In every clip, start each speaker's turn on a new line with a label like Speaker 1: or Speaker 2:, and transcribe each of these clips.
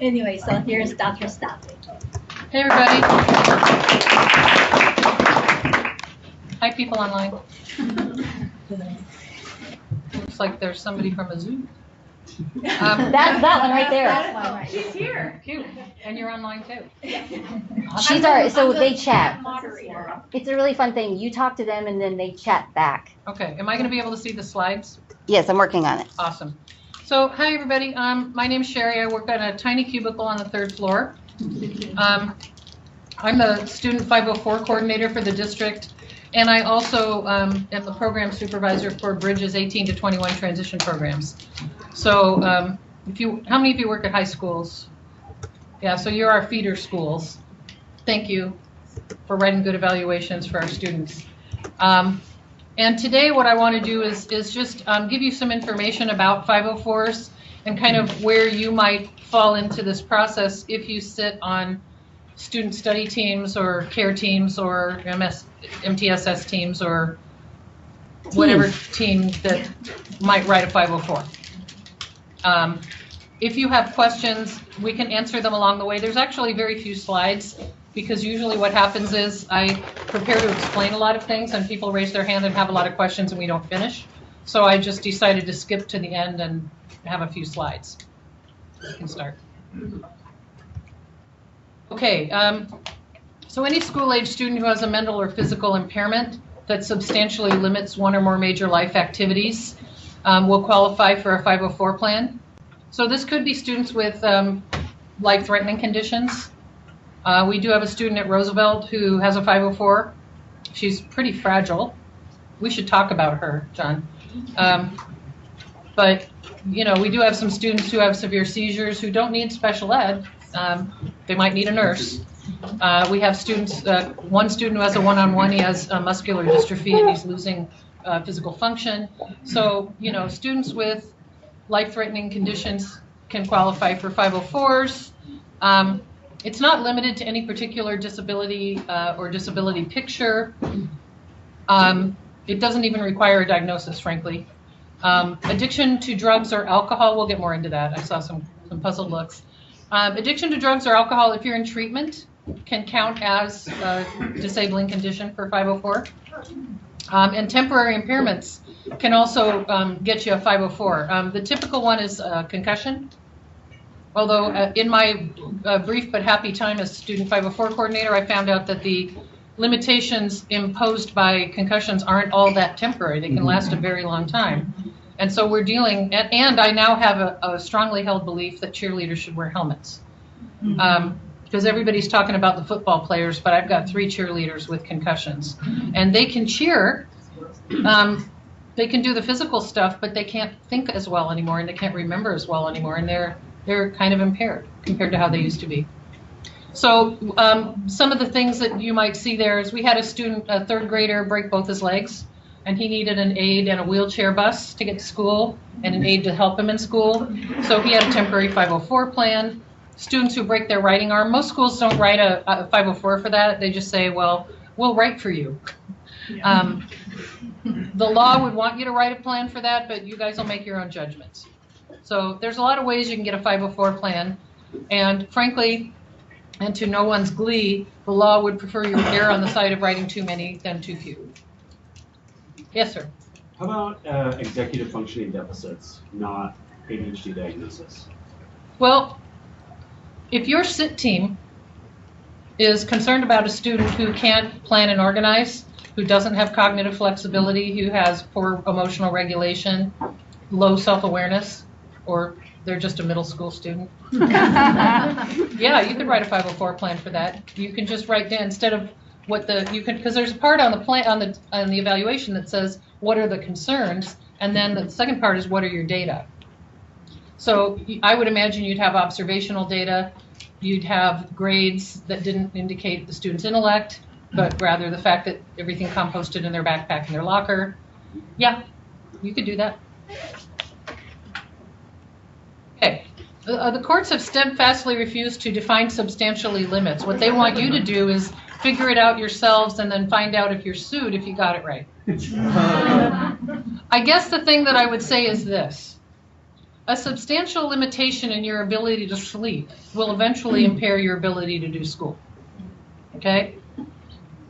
Speaker 1: Anyway, so here's Dr. Studley.
Speaker 2: Hey, everybody. Hi, people online. Looks like there's somebody from a zoo.
Speaker 3: That's that one right there.
Speaker 1: Right.
Speaker 4: She's here.
Speaker 2: Cute. And you're online too.
Speaker 3: She's our, so they chat.
Speaker 4: Moderator.
Speaker 3: It's a really fun thing. You talk to them and then they chat back.
Speaker 2: Okay. Am I going to be able to see the slides?
Speaker 3: Yes, I'm working on it.
Speaker 2: Awesome. So, hi, everybody. My name's Sherry. I work at a tiny cubicle on the 3rd floor. I'm the Student 504 coordinator for the district, and I also am the program supervisor for Bridges 18 to 21 transition programs. So, how many of you work at high schools? Yeah, so you're our feeder schools. Thank you for writing good evaluations for our students. And today what I want to do is just give you some information about 504s and kind of where you might fall into this process if you sit on student study teams or care teams or MTSS teams or whatever team that might write a 504. If you have questions, we can answer them along the way. There's actually very few slides because usually what happens is I prepare to explain a lot of things and people raise their hand and have a lot of questions and we don't finish. So I just decided to skip to the end and have a few slides. We can start. Okay, so any school-age student who has a mental or physical impairment that substantially limits one or more major life activities will qualify for a 504 plan. So this could be students with life-threatening conditions. We do have a student at Roosevelt who has a 504. She's pretty fragile. We should talk about her, John. But, you know, we do have some students who have severe seizures who don't need special ed. They might need a nurse. We have students, one student who has a one-on-one, he has muscular dystrophy and he's losing physical function. So, you know, students with life-threatening conditions can qualify for 504s. It's not limited to any particular disability or disability picture. It doesn't even require a diagnosis, frankly. Addiction to drugs or alcohol, we'll get more into that. I saw some puzzled looks. Addiction to drugs or alcohol, if you're in treatment, can count as a disabling condition for 504. And temporary impairments can also get you a 504. The typical one is concussion. Although in my brief but happy time as student 504 coordinator, I found out that the limitations imposed by concussions aren't all that temporary. They can last a very long time. And so we're dealing, and I now have a strongly held belief that cheerleaders should wear helmets. Because everybody's talking about the football players, but I've got 3 cheerleaders with concussions. And they can cheer, they can do the physical stuff, but they can't think as well anymore, and they can't remember as well anymore, and they're kind of impaired compared to how they used to be. So some of the things that you might see there is we had a student, a 3rd grader, break both his legs, and he needed an aid and a wheelchair bus to get to school and an aid to help him in school. So he had a temporary 504 plan. Students who break their writing arm, most schools don't write a 504 for that. They just say, well, we'll write for you. The law would want you to write a plan for that, but you guys will make your own judgments. So there's a lot of ways you can get a 504 plan. And frankly, and to no one's glee, the law would prefer you err on the side of writing too many than too few. Yes, sir.
Speaker 5: How about executive functioning deficits, not ADHD diagnosis?
Speaker 2: Well, if your SIT team is concerned about a student who can't plan and organize, who doesn't have cognitive flexibility, who has poor emotional regulation, low self-awareness, or they're just a middle school student. Yeah, you could write a 504 plan for that. You can just write down instead of what because there's a part on the plan on the evaluation that says what are the concerns, and then the second part is what are your data. So I would imagine you'd have observational data, you'd have grades that didn't indicate the student's intellect, but rather the fact that everything composted in their backpack in their locker. Yeah, you could do that. Okay. The courts have steadfastly refused to define substantially limits. What they want you to do is figure it out yourselves and then find out if you're sued if you got it right. I guess the thing that I would say is this. a substantial limitation in your ability to sleep will eventually impair your ability to do school. Okay?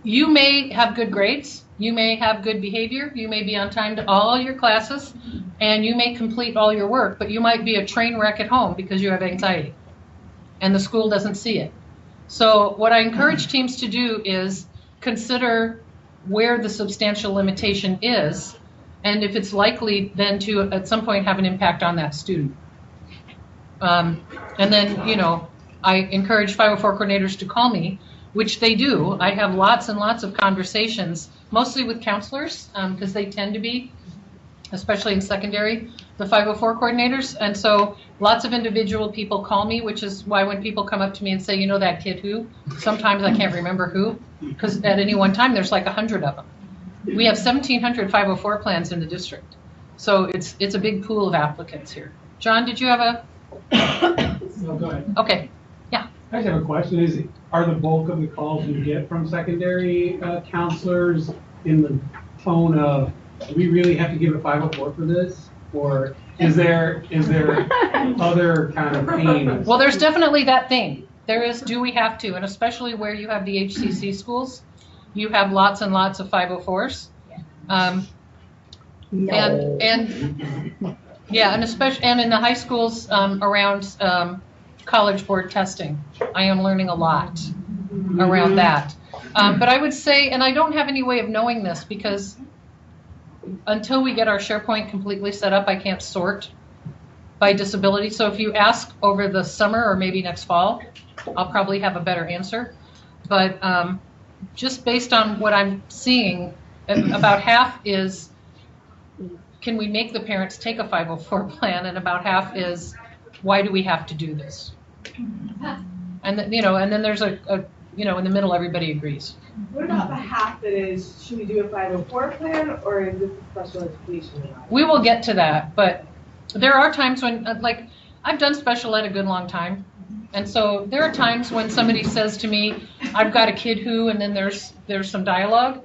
Speaker 2: You may have good grades, you may have good behavior, you may be on time to all your classes, and you may complete all your work, but you might be a train wreck at home because you have anxiety, and the school doesn't see it. So what I encourage teams to do is consider where the substantial limitation is, and if it's likely then to at some point have an impact on that student. And then, you know, I encourage 504 coordinators to call me, which they do. I have lots and lots of conversations, mostly with counselors, because they tend to be, especially in secondary, the 504 coordinators. And so lots of individual people call me, which is why when people come up to me and say, you know that kid who, sometimes I can't remember who, because at any one time there's like 100 of them. We have 1,700 504 plans in the district. So it's a big pool of applicants here. John, did you have a?
Speaker 4: No, go ahead.
Speaker 2: Okay.
Speaker 4: I just have a question. Are the bulk of the calls you get from secondary counselors in the tone of, do we really have to give a 504 for this? Or is there other kind of themes?
Speaker 2: Well, there's definitely that thing. There is, do we have to? And especially where you have the HCC schools, you have lots and lots of 504s. And yeah, and especially and in the high schools around College Board testing, I am learning a lot around that. But I would say, and I don't have any way of knowing this because until we get our SharePoint completely set up, I can't sort by disability. So if you ask over the summer or maybe next fall, I'll probably have a better answer. But just based on what I'm seeing, about half is, can we make the parents take a 504 plan? And about half is, why do we have to do this? And then, and then there's a in the middle, everybody agrees.
Speaker 6: What about the half that is, should we do a 504 plan or is this a special education?
Speaker 2: We will get to that, but there are times when, like, I've done special ed a good long time. And so there are times when somebody says to me, I've got a kid who, and then there's some dialogue.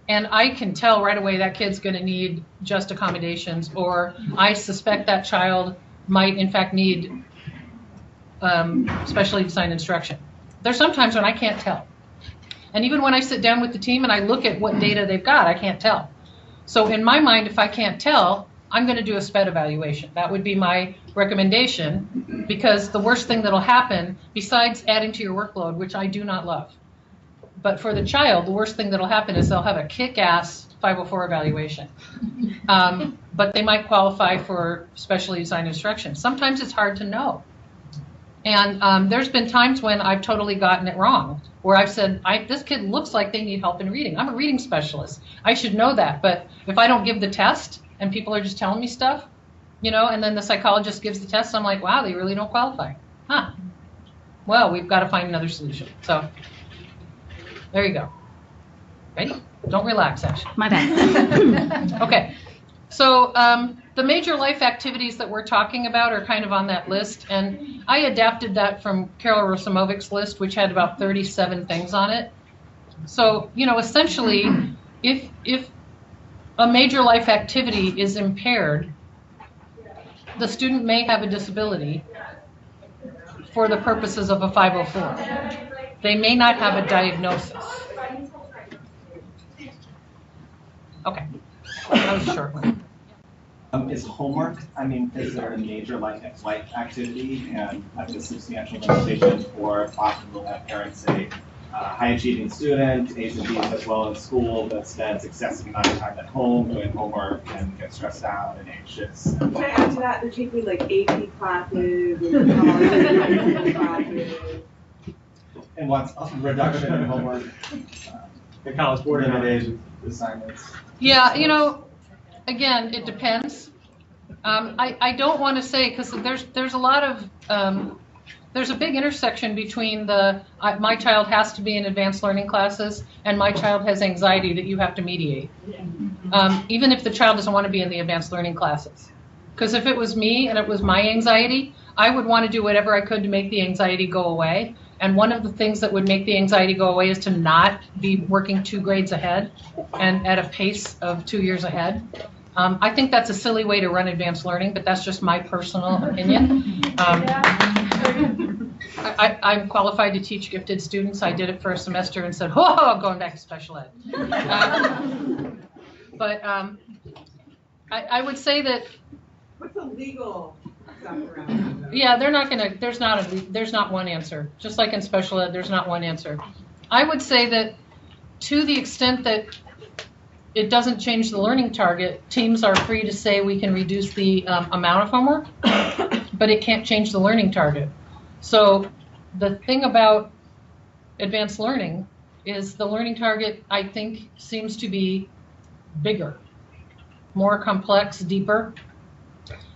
Speaker 2: And I can tell right away that kid's going to need just accommodations, or I suspect that child might in fact need specially designed instruction. There's sometimes when I can't tell. And even when I sit down with the team and I look at what data they've got, I can't tell. So in my mind, if I can't tell, I'm going to do a SPED evaluation. That would be my recommendation, because the worst thing that'll happen, besides adding to your workload, which I do not love, but for the child, the worst thing that'll happen is they'll have a kick-ass 504 evaluation. But they might qualify for specially designed instruction. Sometimes it's hard to know. And there's been times when I've totally gotten it wrong, where I've said, this kid looks like they need help in reading. I'm a reading specialist. I should know that. But if I don't give the test and people are just telling me stuff, and then the psychologist gives the test, I'm like, wow, they really don't qualify. Huh. Well, we've got to find another solution. So there you go. Ready? Don't relax, Ashley.
Speaker 3: My bad.
Speaker 2: Okay. So the major life activities that we're talking about are kind of on that list. And I adapted that from Carol Rosimovic's list, which had about 37 things on it. So, essentially, if a major life activity is impaired, the student may have a disability for the purposes of a 504. They may not have a diagnosis. Okay, that was a short one.
Speaker 7: Is homework, is there a major life activity and like a substantial limitation, or often we'll have parents say, high achieving student, A's and B's as well in school, but spends excessive amount of time at home doing homework and gets stressed out and anxious.
Speaker 6: Can I add to that? They're taking like AP classes and college classes.
Speaker 7: And wants a reduction in homework.
Speaker 5: The College Board
Speaker 7: limited assignments.
Speaker 2: Yeah, again, it depends. I don't want to say, because there's a lot of, there's a big intersection between my child has to be in advanced learning classes and my child has anxiety that you have to mediate. Even if the child doesn't want to be in the advanced learning classes. Because if it was me and it was my anxiety, I would want to do whatever I could to make the anxiety go away. And one of the things that would make the anxiety go away is to not be working 2 grades ahead and at a pace of 2 years ahead. I think that's a silly way to run advanced learning, but that's just my personal opinion. I'm qualified to teach gifted students. I did it for a semester and said, "Oh, I'm going back to special ed." I would say that.
Speaker 6: What's the legal stuff around that?
Speaker 2: Yeah, they're not gonna. There's not one answer. Just like in special ed, there's not one answer. I would say that to the extent that it doesn't change the learning target, teams are free to say we can reduce the amount of homework, but it can't change the learning target. So the thing about advanced learning is the learning target, I think, seems to be bigger, more complex, deeper.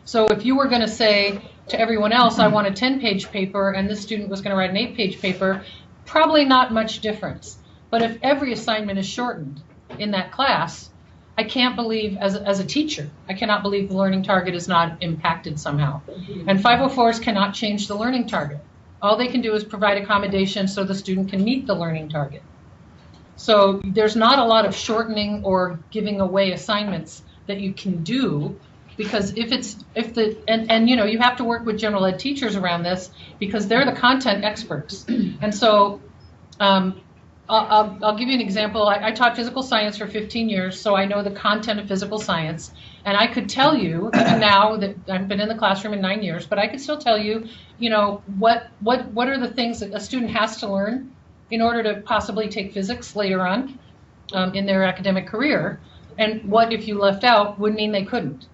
Speaker 2: So if you were going to say to everyone else, I want a 10-page paper, and this student was going to write an 8-page paper, probably not much difference. But if every assignment is shortened in that class, I can't believe, as a teacher, I cannot believe the learning target is not impacted somehow. And 504s cannot change the learning target. All they can do is provide accommodation so the student can meet the learning target. So there's not a lot of shortening or giving away assignments that you can do, because and you know, you have to work with general ed teachers around this because they're the content experts. And so I'll give you an example. I taught physical science for 15 years, so I know the content of physical science. And I could tell you, even now that I've been in the classroom in 9 years, but I could still tell you, you know, what are the things that a student has to learn in order to possibly take physics later on in their academic career, and what, if you left out, would mean they couldn't.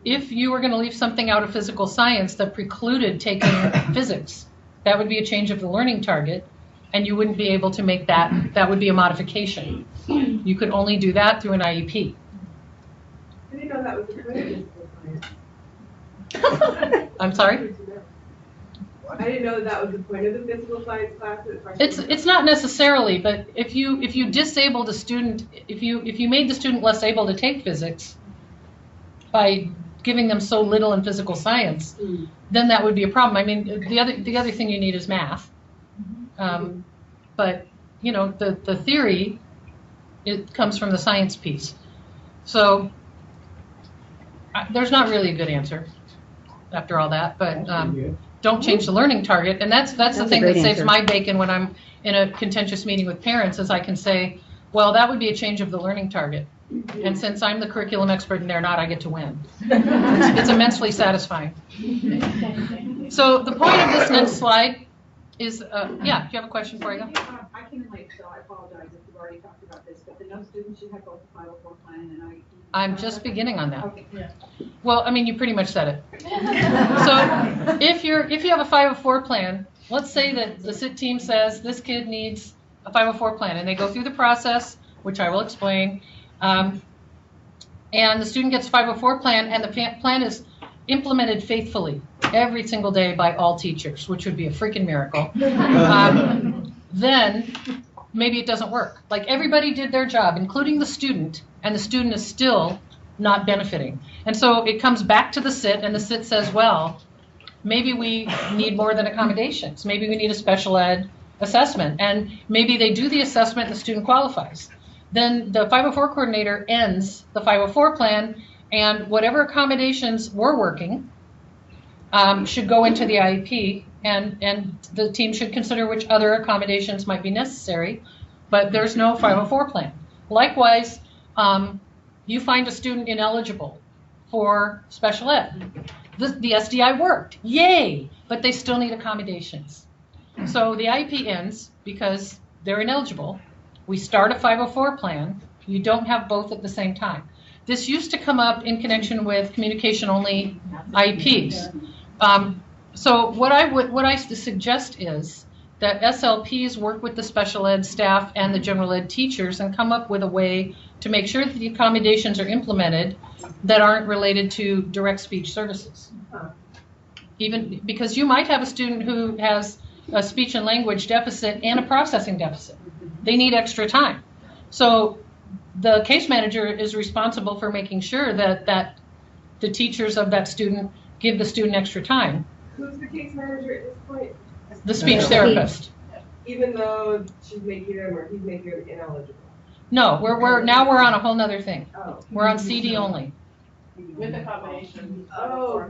Speaker 2: If you were going to leave something out of physical science that precluded taking physics, that would be a change of the learning target, and you wouldn't be able to make that. That would be a modification. You could only do that through an IEP.
Speaker 6: I didn't know that was the point of physical science.
Speaker 2: I'm sorry?
Speaker 6: I didn't know that was the point of the physical science class.
Speaker 2: It's not necessarily, but if you disabled a student, if you made the student less able to take physics by giving them so little in physical science, then that would be a problem. I mean, the other thing you need is math. But you know, the theory, it comes from the science piece. So there's not really a good answer after all that, but don't change the learning target. And that's the thing that saves my bacon when I'm in a contentious meeting with parents, is I can say, well, that would be a change of the learning target. And since I'm the curriculum expert and they're not, I get to win. It's immensely satisfying. So the point of this next slide is, yeah, do you have a question before I go?
Speaker 3: I came in late, so I apologize if you've already talked about this, but the no students should have both the 504 plan and IEP.
Speaker 2: I'm just beginning on that.
Speaker 3: Okay. Yeah.
Speaker 2: Well, I mean, you pretty much said it. So if you have a 504 plan, let's say that the SIT team says this kid needs a 504 plan, and they go through the process, which I will explain, and the student gets a 504 plan, and the plan is implemented faithfully every single day by all teachers, which would be a freaking miracle. Then maybe it doesn't work. Like, everybody did their job, including the student, and the student is still not benefiting. And so it comes back to the SIT, and the SIT says, well, maybe we need more than accommodations. Maybe we need a special ed assessment. And maybe they do the assessment and the student qualifies. Then the 504 coordinator ends the 504 plan, and whatever accommodations were working should go into the IEP, and the team should consider which other accommodations might be necessary, but there's no 504 plan. Likewise, you find a student ineligible for special ed. The SDI worked, yay, but they still need accommodations. So the IEP ends because they're ineligible. We start a 504 plan. You don't have both at the same time. This used to come up in connection with communication-only IEPs. So what I suggest is that SLPs work with the special ed staff and the general ed teachers and come up with a way to make sure that the accommodations are implemented that aren't related to direct speech services. Even because you might have a student who has a speech and language deficit and a processing deficit. They need extra time. So the case manager is responsible for making sure that the teachers of that student give the student extra time.
Speaker 6: Who's the case manager at this point?
Speaker 2: The speech therapist.
Speaker 6: Even though she's making them or he's making them ineligible.
Speaker 2: No, we're on a whole nother thing.
Speaker 6: Oh.
Speaker 2: We're on CD only.
Speaker 6: With accommodations.
Speaker 3: Oh.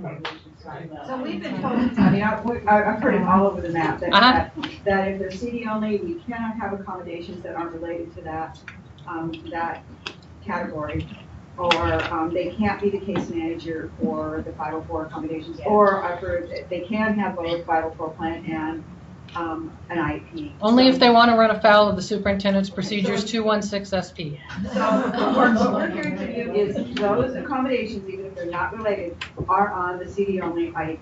Speaker 6: Sorry.
Speaker 3: So we've been told, I mean, I've heard it all over the map, that if they're CD only, we cannot have accommodations that aren't related to that category. Or they can't be the case manager for the 504 accommodations. Or I've heard that they can have both 504 plan and an IEP.
Speaker 2: Only if they want to run afoul of the superintendent's procedures 216 SP.
Speaker 3: So what we're hearing from you is those accommodations, even if they're not related, are on the CD only IEP.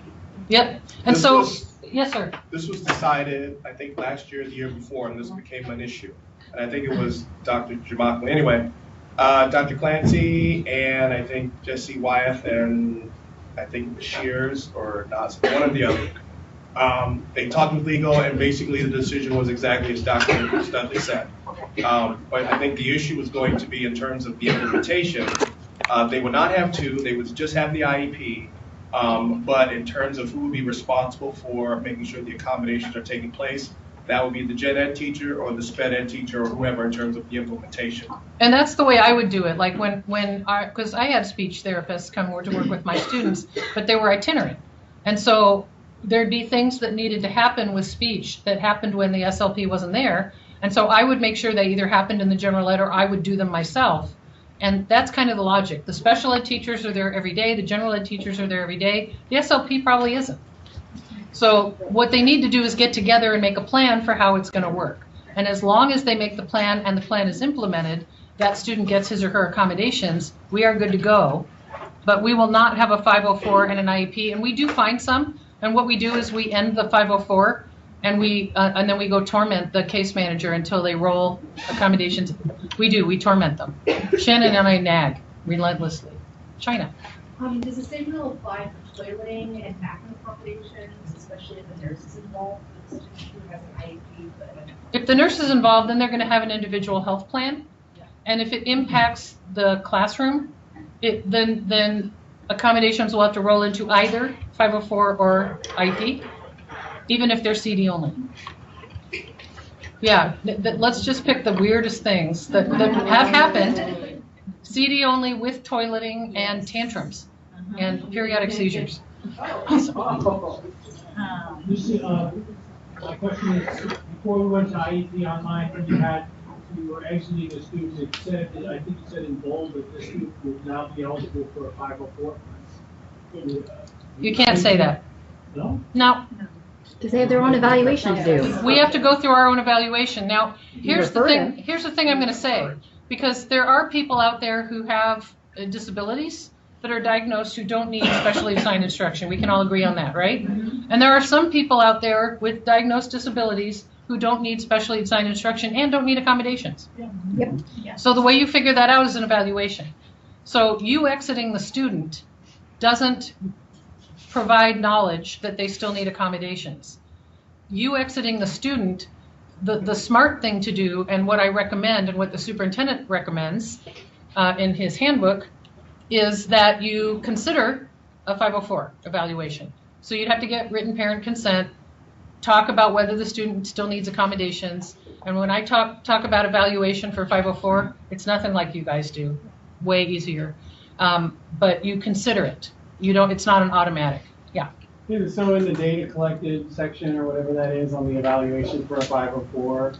Speaker 2: Yep. And
Speaker 8: This
Speaker 2: so,
Speaker 8: was-
Speaker 2: yes, sir.
Speaker 8: This was decided, I think, last year, or the year before, and this became an issue. And I think it was Dr. Jamakli. Anyway, Dr. Clancy and I think Jesse Wyeth and I think the Shears or not, one or the other. They talked with legal and basically the decision was exactly as Dr. Studley said. But I think the issue was going to be in terms of the implementation. They would not have two, they would just have the IEP. But in terms of who would be responsible for making sure the accommodations are taking place, that would be the gen ed teacher or the sped ed teacher or whoever in terms of the implementation.
Speaker 2: And that's the way I would do it. Like because I had speech therapists come to work with my students, but they were itinerant. And so there'd be things that needed to happen with speech that happened when the SLP wasn't there. And so I would make sure they either happened in the general ed or I would do them myself. And that's kind of the logic. The special ed teachers are there every day. The general ed teachers are there every day. The SLP probably isn't. So what they need to do is get together and make a plan for how it's going to work. And as long as they make the plan and the plan is implemented, that student gets his or her accommodations, we are good to go. But we will not have a 504 and an IEP. And we do find some. And what we do is we end the 504 and then we go torment the case manager until they roll accommodations. We torment them. Shannon and I nag relentlessly. China.
Speaker 9: Does the same rule apply for toileting and bathroom accommodations, especially if the nurse is involved, with a student who has an IEP?
Speaker 2: If the nurse is involved, then they're going to have an individual health plan. And if it impacts the classroom, then accommodations will have to roll into either 504 or IEP, even if they're CD only. Yeah, let's just pick the weirdest things that have happened. CD only with toileting and tantrums and periodic seizures.
Speaker 10: My question is, before we went to IEP online, when you were exiting the students, it said, I think you said in bold that this student would now be eligible for a 504 plan.
Speaker 2: You can't say that.
Speaker 10: No?
Speaker 2: No.
Speaker 11: Because they have their own evaluation to do.
Speaker 2: We have to go through our own evaluation. Now, here's the thing I'm going to say, because there are people out there who have disabilities that are diagnosed who don't need specially assigned instruction. We can all agree on that, right? And there are some people out there with diagnosed disabilities who don't need specially assigned instruction and don't need accommodations.
Speaker 11: Yep.
Speaker 2: So the way you figure that out is an evaluation. So you exiting the student doesn't provide knowledge that they still need accommodations. You exiting the student, the smart thing to do, and what I recommend and what the superintendent recommends in his handbook, is that you consider a 504 evaluation. So you'd have to get written parent consent, talk about whether the student still needs accommodations. And when I talk about evaluation for 504, it's nothing like you guys do, way easier. But you consider it. It's not an automatic. Yeah.
Speaker 4: So in the data collected section or whatever that is on the evaluation for a 504,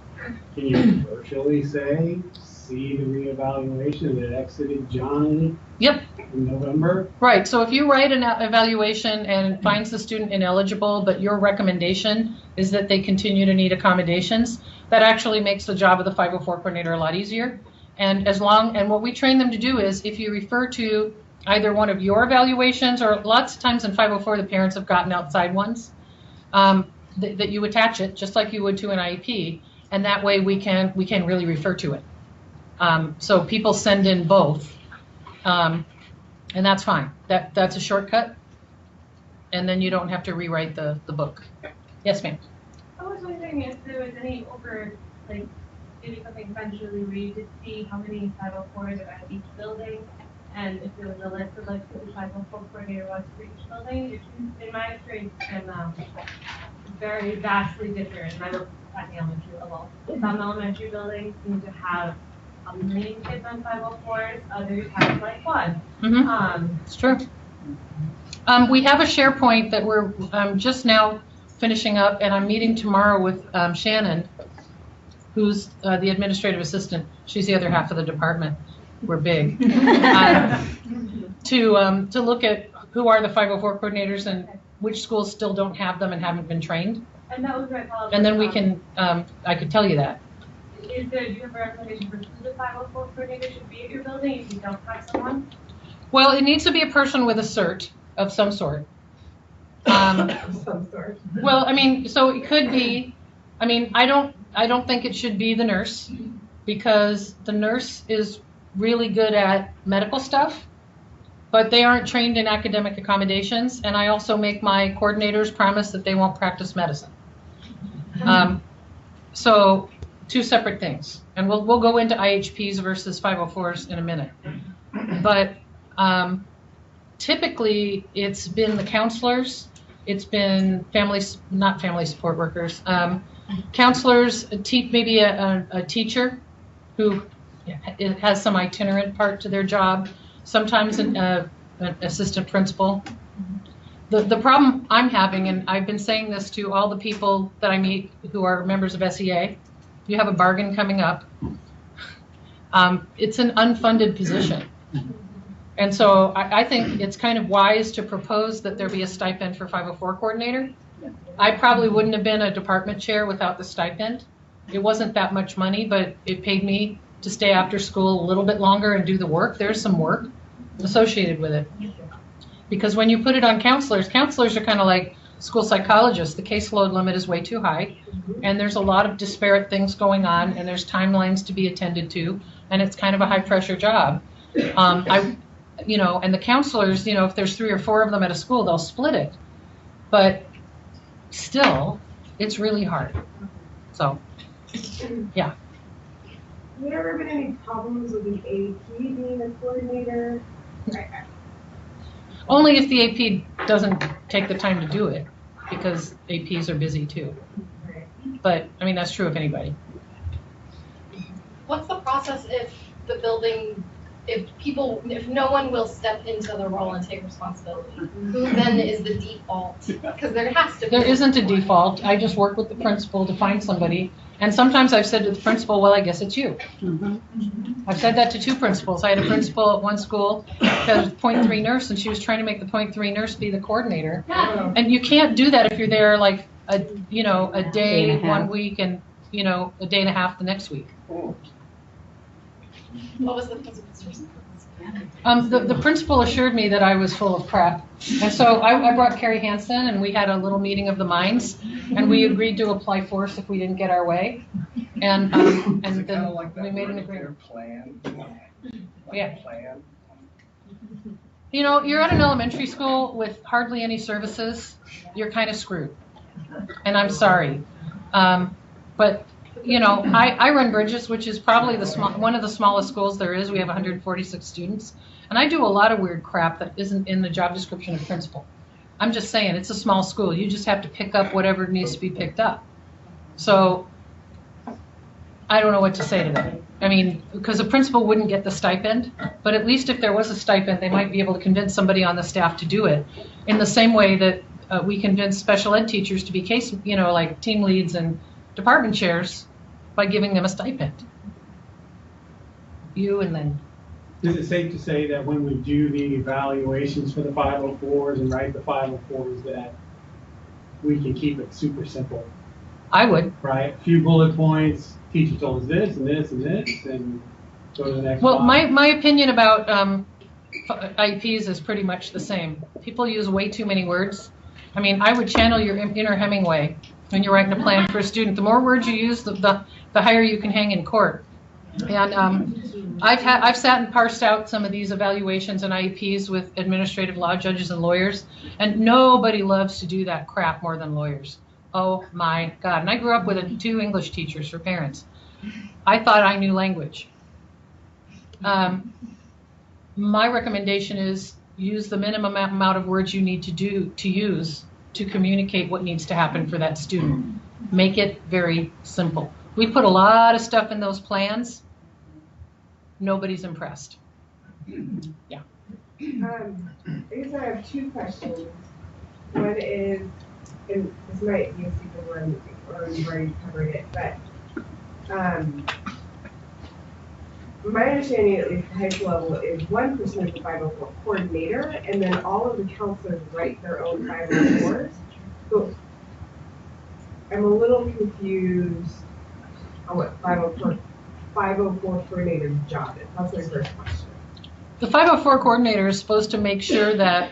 Speaker 4: can you virtually say, see the reevaluation that exited Johnny
Speaker 2: Yep.
Speaker 4: in November?
Speaker 2: Right. So if you write an evaluation and it finds the student ineligible, but your recommendation is that they continue to need accommodations, that actually makes the job of the 504 coordinator a lot easier. And what we train them to do is, if you refer to either one of your evaluations, or lots of times in 504 the parents have gotten outside ones, that you attach it just like you would to an IEP, and that way we can really refer to it. So people send in both, and that's fine. That's a shortcut, and then you don't have to rewrite the book. Yes, ma'am.
Speaker 9: I was wondering if there was any maybe something centrally where you could see how many 504s are at each building, and if there was a list of who the 504 coordinator was for each building. In my experience, it's been very vastly different. And I work at the elementary level. Some elementary buildings seem to have a million kids on 504s, others have like one.
Speaker 2: It's true. We have a SharePoint that we're just now finishing up, and I'm meeting tomorrow with Shannon, who's the administrative assistant. She's the other half of the department. We're big. To look at who are the 504 coordinators and which schools still don't have them and haven't been trained.
Speaker 9: And that was my follow-up.
Speaker 2: And then we can, I could tell you that.
Speaker 9: Do you have a recommendation for who the 504 coordinator should be at your building if you don't have someone?
Speaker 2: Well, it needs to be a person with a cert of some sort. Well, I mean, so it could be, I mean, I don't think it should be the nurse, because the nurse is really good at medical stuff, but they aren't trained in academic accommodations, and I also make my coordinators promise that they won't practice medicine. So two separate things, and we'll go into IHPs versus 504s in a minute. But typically, it's been the counselors, it's been not family support workers, counselors, maybe a teacher who has some itinerant part to their job, sometimes an assistant principal. The problem I'm having, and I've been saying this to all the people that I meet who are members of SEA, you have a bargain coming up. It's an unfunded position. And so I think it's kind of wise to propose that there be a stipend for 504 coordinator. I probably wouldn't have been a department chair without the stipend. It wasn't that much money, but it paid me to stay after school a little bit longer and do the work. There's some work associated with it. Because when you put it on counselors are kind of like school psychologists. The caseload limit is way too high, and there's a lot of disparate things going on, and there's timelines to be attended to, and it's kind of a high pressure job. And the counselors, if there's 3 or 4 of them at a school, they'll split it. But still, it's really hard. So, yeah.
Speaker 6: Have there ever been any problems with the AP being a coordinator?
Speaker 2: Only if the AP doesn't take the time to do it, because APs are busy too. But, I mean, that's true of anybody.
Speaker 12: What's the process if the building, if no one will step into the role and take responsibility? Who then is the default? Because there has to be.
Speaker 2: There isn't a default. I just work with the principal to find somebody. And sometimes I've said to the principal, well, I guess it's you. I've said that to 2 principals. I had a principal at one school that was .3 nurse, and she was trying to make the .3 nurse be the coordinator. And you can't do that if you're there like a day one week and a day and a half the next week.
Speaker 12: What was the principal's response?
Speaker 2: The principal assured me that I was full of crap. And so I brought Carrie Hansen, and we had a little meeting of the minds, and we agreed to apply force if we didn't get our way. And then we made an agreement.
Speaker 8: Plan.
Speaker 2: Yeah.
Speaker 8: Plan.
Speaker 2: You're at an elementary school with hardly any services, you're kind of screwed. And I'm sorry. But I run Bridges, which is probably one of the smallest schools there is. We have 146 students. And I do a lot of weird crap that isn't in the job description of principal. I'm just saying, it's a small school. You just have to pick up whatever needs to be picked up. So I don't know what to say to that. I mean, because the principal wouldn't get the stipend, but at least if there was a stipend, they might be able to convince somebody on the staff to do it. In the same way that we convince special ed teachers to be like team leads and department chairs by giving them a stipend. And then.
Speaker 4: Is it safe to say that when we do the evaluations for the 504s and write the 504s that we can keep it super simple?
Speaker 2: I would.
Speaker 4: Right? A few bullet points, teacher told us this and this and this, and go to the next
Speaker 2: Well,
Speaker 4: slide.
Speaker 2: my opinion about IEPs is pretty much the same. People use way too many words. I mean, I would channel your inner Hemingway when you're writing a plan for a student. The more words you use, the higher you can hang in court. And I've sat and parsed out some of these evaluations and IEPs with administrative law judges and lawyers, and nobody loves to do that crap more than lawyers. Oh my God. And I grew up with 2 English teachers for parents. I thought I knew language. My recommendation is use the minimum amount of words you need to use to communicate what needs to happen for that student. Make it very simple. We put a lot of stuff in those plans, nobody's impressed.
Speaker 6: I guess I have two questions. One is, and this might be a stupid one, or you've already covered it, but my understanding, at least at the high school level, is one person is the 504 coordinator, and then all of the counselors write their own 504s. So I'm a little confused on what 504 coordinator's job is. That's my first question.
Speaker 2: The 504 coordinator is supposed to make sure that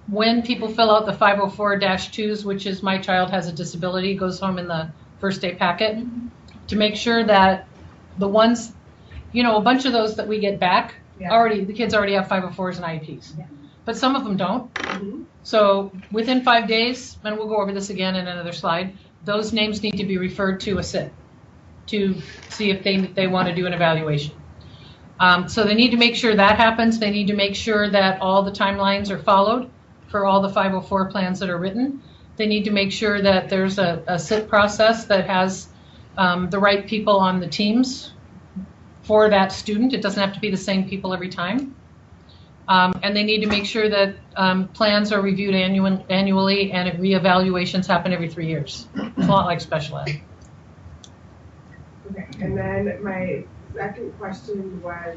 Speaker 2: when people fill out the 504-2s, which is my child has a disability, goes home in the first day packet, to make sure that the ones, a bunch of those that we get back, the kids already have 504s and IEPs. Yeah. But some of them don't. Mm-hmm. So within 5 days, and we'll go over this again in another slide, those names need to be referred to a SIT to see if they want to do an evaluation. So they need to make sure that happens. They need to make sure that all the timelines are followed for all the 504 plans that are written. They need to make sure that there's a SIT process that has the right people on the teams for that student. It doesn't have to be the same people every time. And they need to make sure that plans are reviewed annually and reevaluations happen every 3 years. It's a lot like special ed.
Speaker 6: Okay, and then my second question was,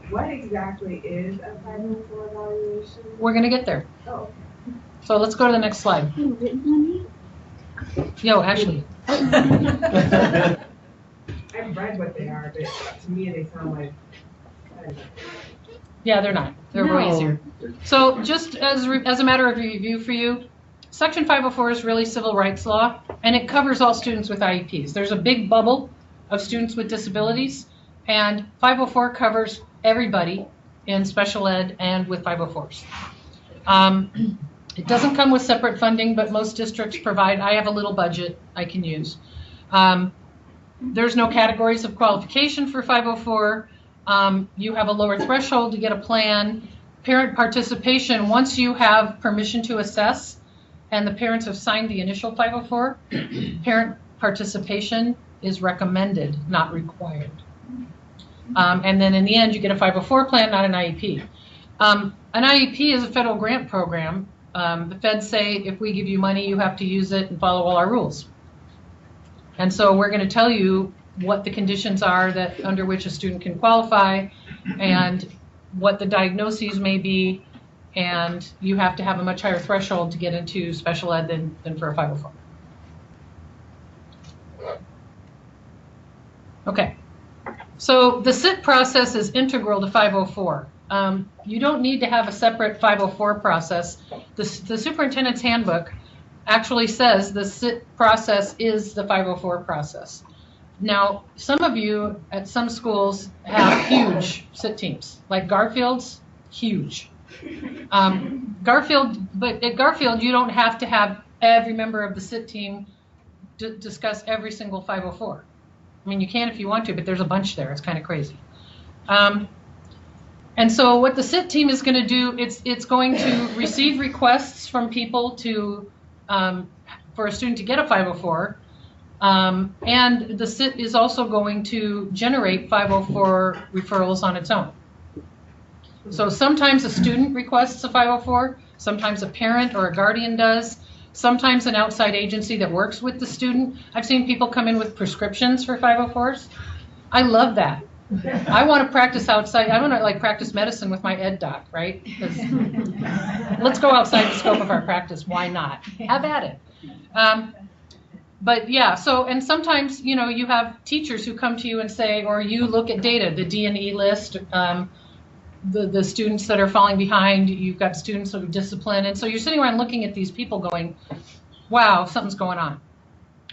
Speaker 6: what exactly is a 504 evaluation?
Speaker 2: We're going to get there.
Speaker 6: Oh, okay.
Speaker 2: So let's go to the next slide. Yo, Ashley.
Speaker 6: I've read what they are, but to me they sound like.
Speaker 2: Yeah, they're not. They're way easier. So just as a matter of review for you, Section 504 is really civil rights law, and it covers all students with IEPs. There's a big bubble of students with disabilities, and 504 covers everybody in special ed and with 504s. It doesn't come with separate funding, but most districts provide. I have a little budget I can use. There's no categories of qualification for 504. You have a lower threshold to get a plan. Parent participation, once you have permission to assess and the parents have signed the initial 504, parent participation is recommended, not required. And then in the end, you get a 504 plan, not an IEP. An IEP is a federal grant program. The feds say if we give you money, you have to use it and follow all our rules. And so we're going to tell you what the conditions are that under which a student can qualify and what the diagnoses may be, and you have to have a much higher threshold to get into special ed than for a 504. Okay, so the SIT process is integral to 504. You don't need to have a separate 504 process. The superintendent's handbook actually says the SIT process is the 504 process. Now, some of you at some schools have huge SIT teams, like Garfield's, huge. But at Garfield, you don't have to have every member of the SIT team discuss every single 504. I mean, you can if you want to, but there's a bunch there. It's kind of crazy. And so what the SIT team is going to do, it's going to receive requests from people to for a student to get a 504. And the SIT is also going to generate 504 referrals on its own. So sometimes a student requests a 504, sometimes a parent or a guardian does, sometimes an outside agency that works with the student. I've seen people come in with prescriptions for 504s. I love that. I want to practice outside. I want to practice medicine with my ed doc, right? Let's go outside the scope of our practice. Why not? Have at it. But yeah, and sometimes, you have teachers who come to you and say, or you look at data, the D&E list, the students that are falling behind, you've got students that are disciplined. And so you're sitting around looking at these people going, wow, something's going on.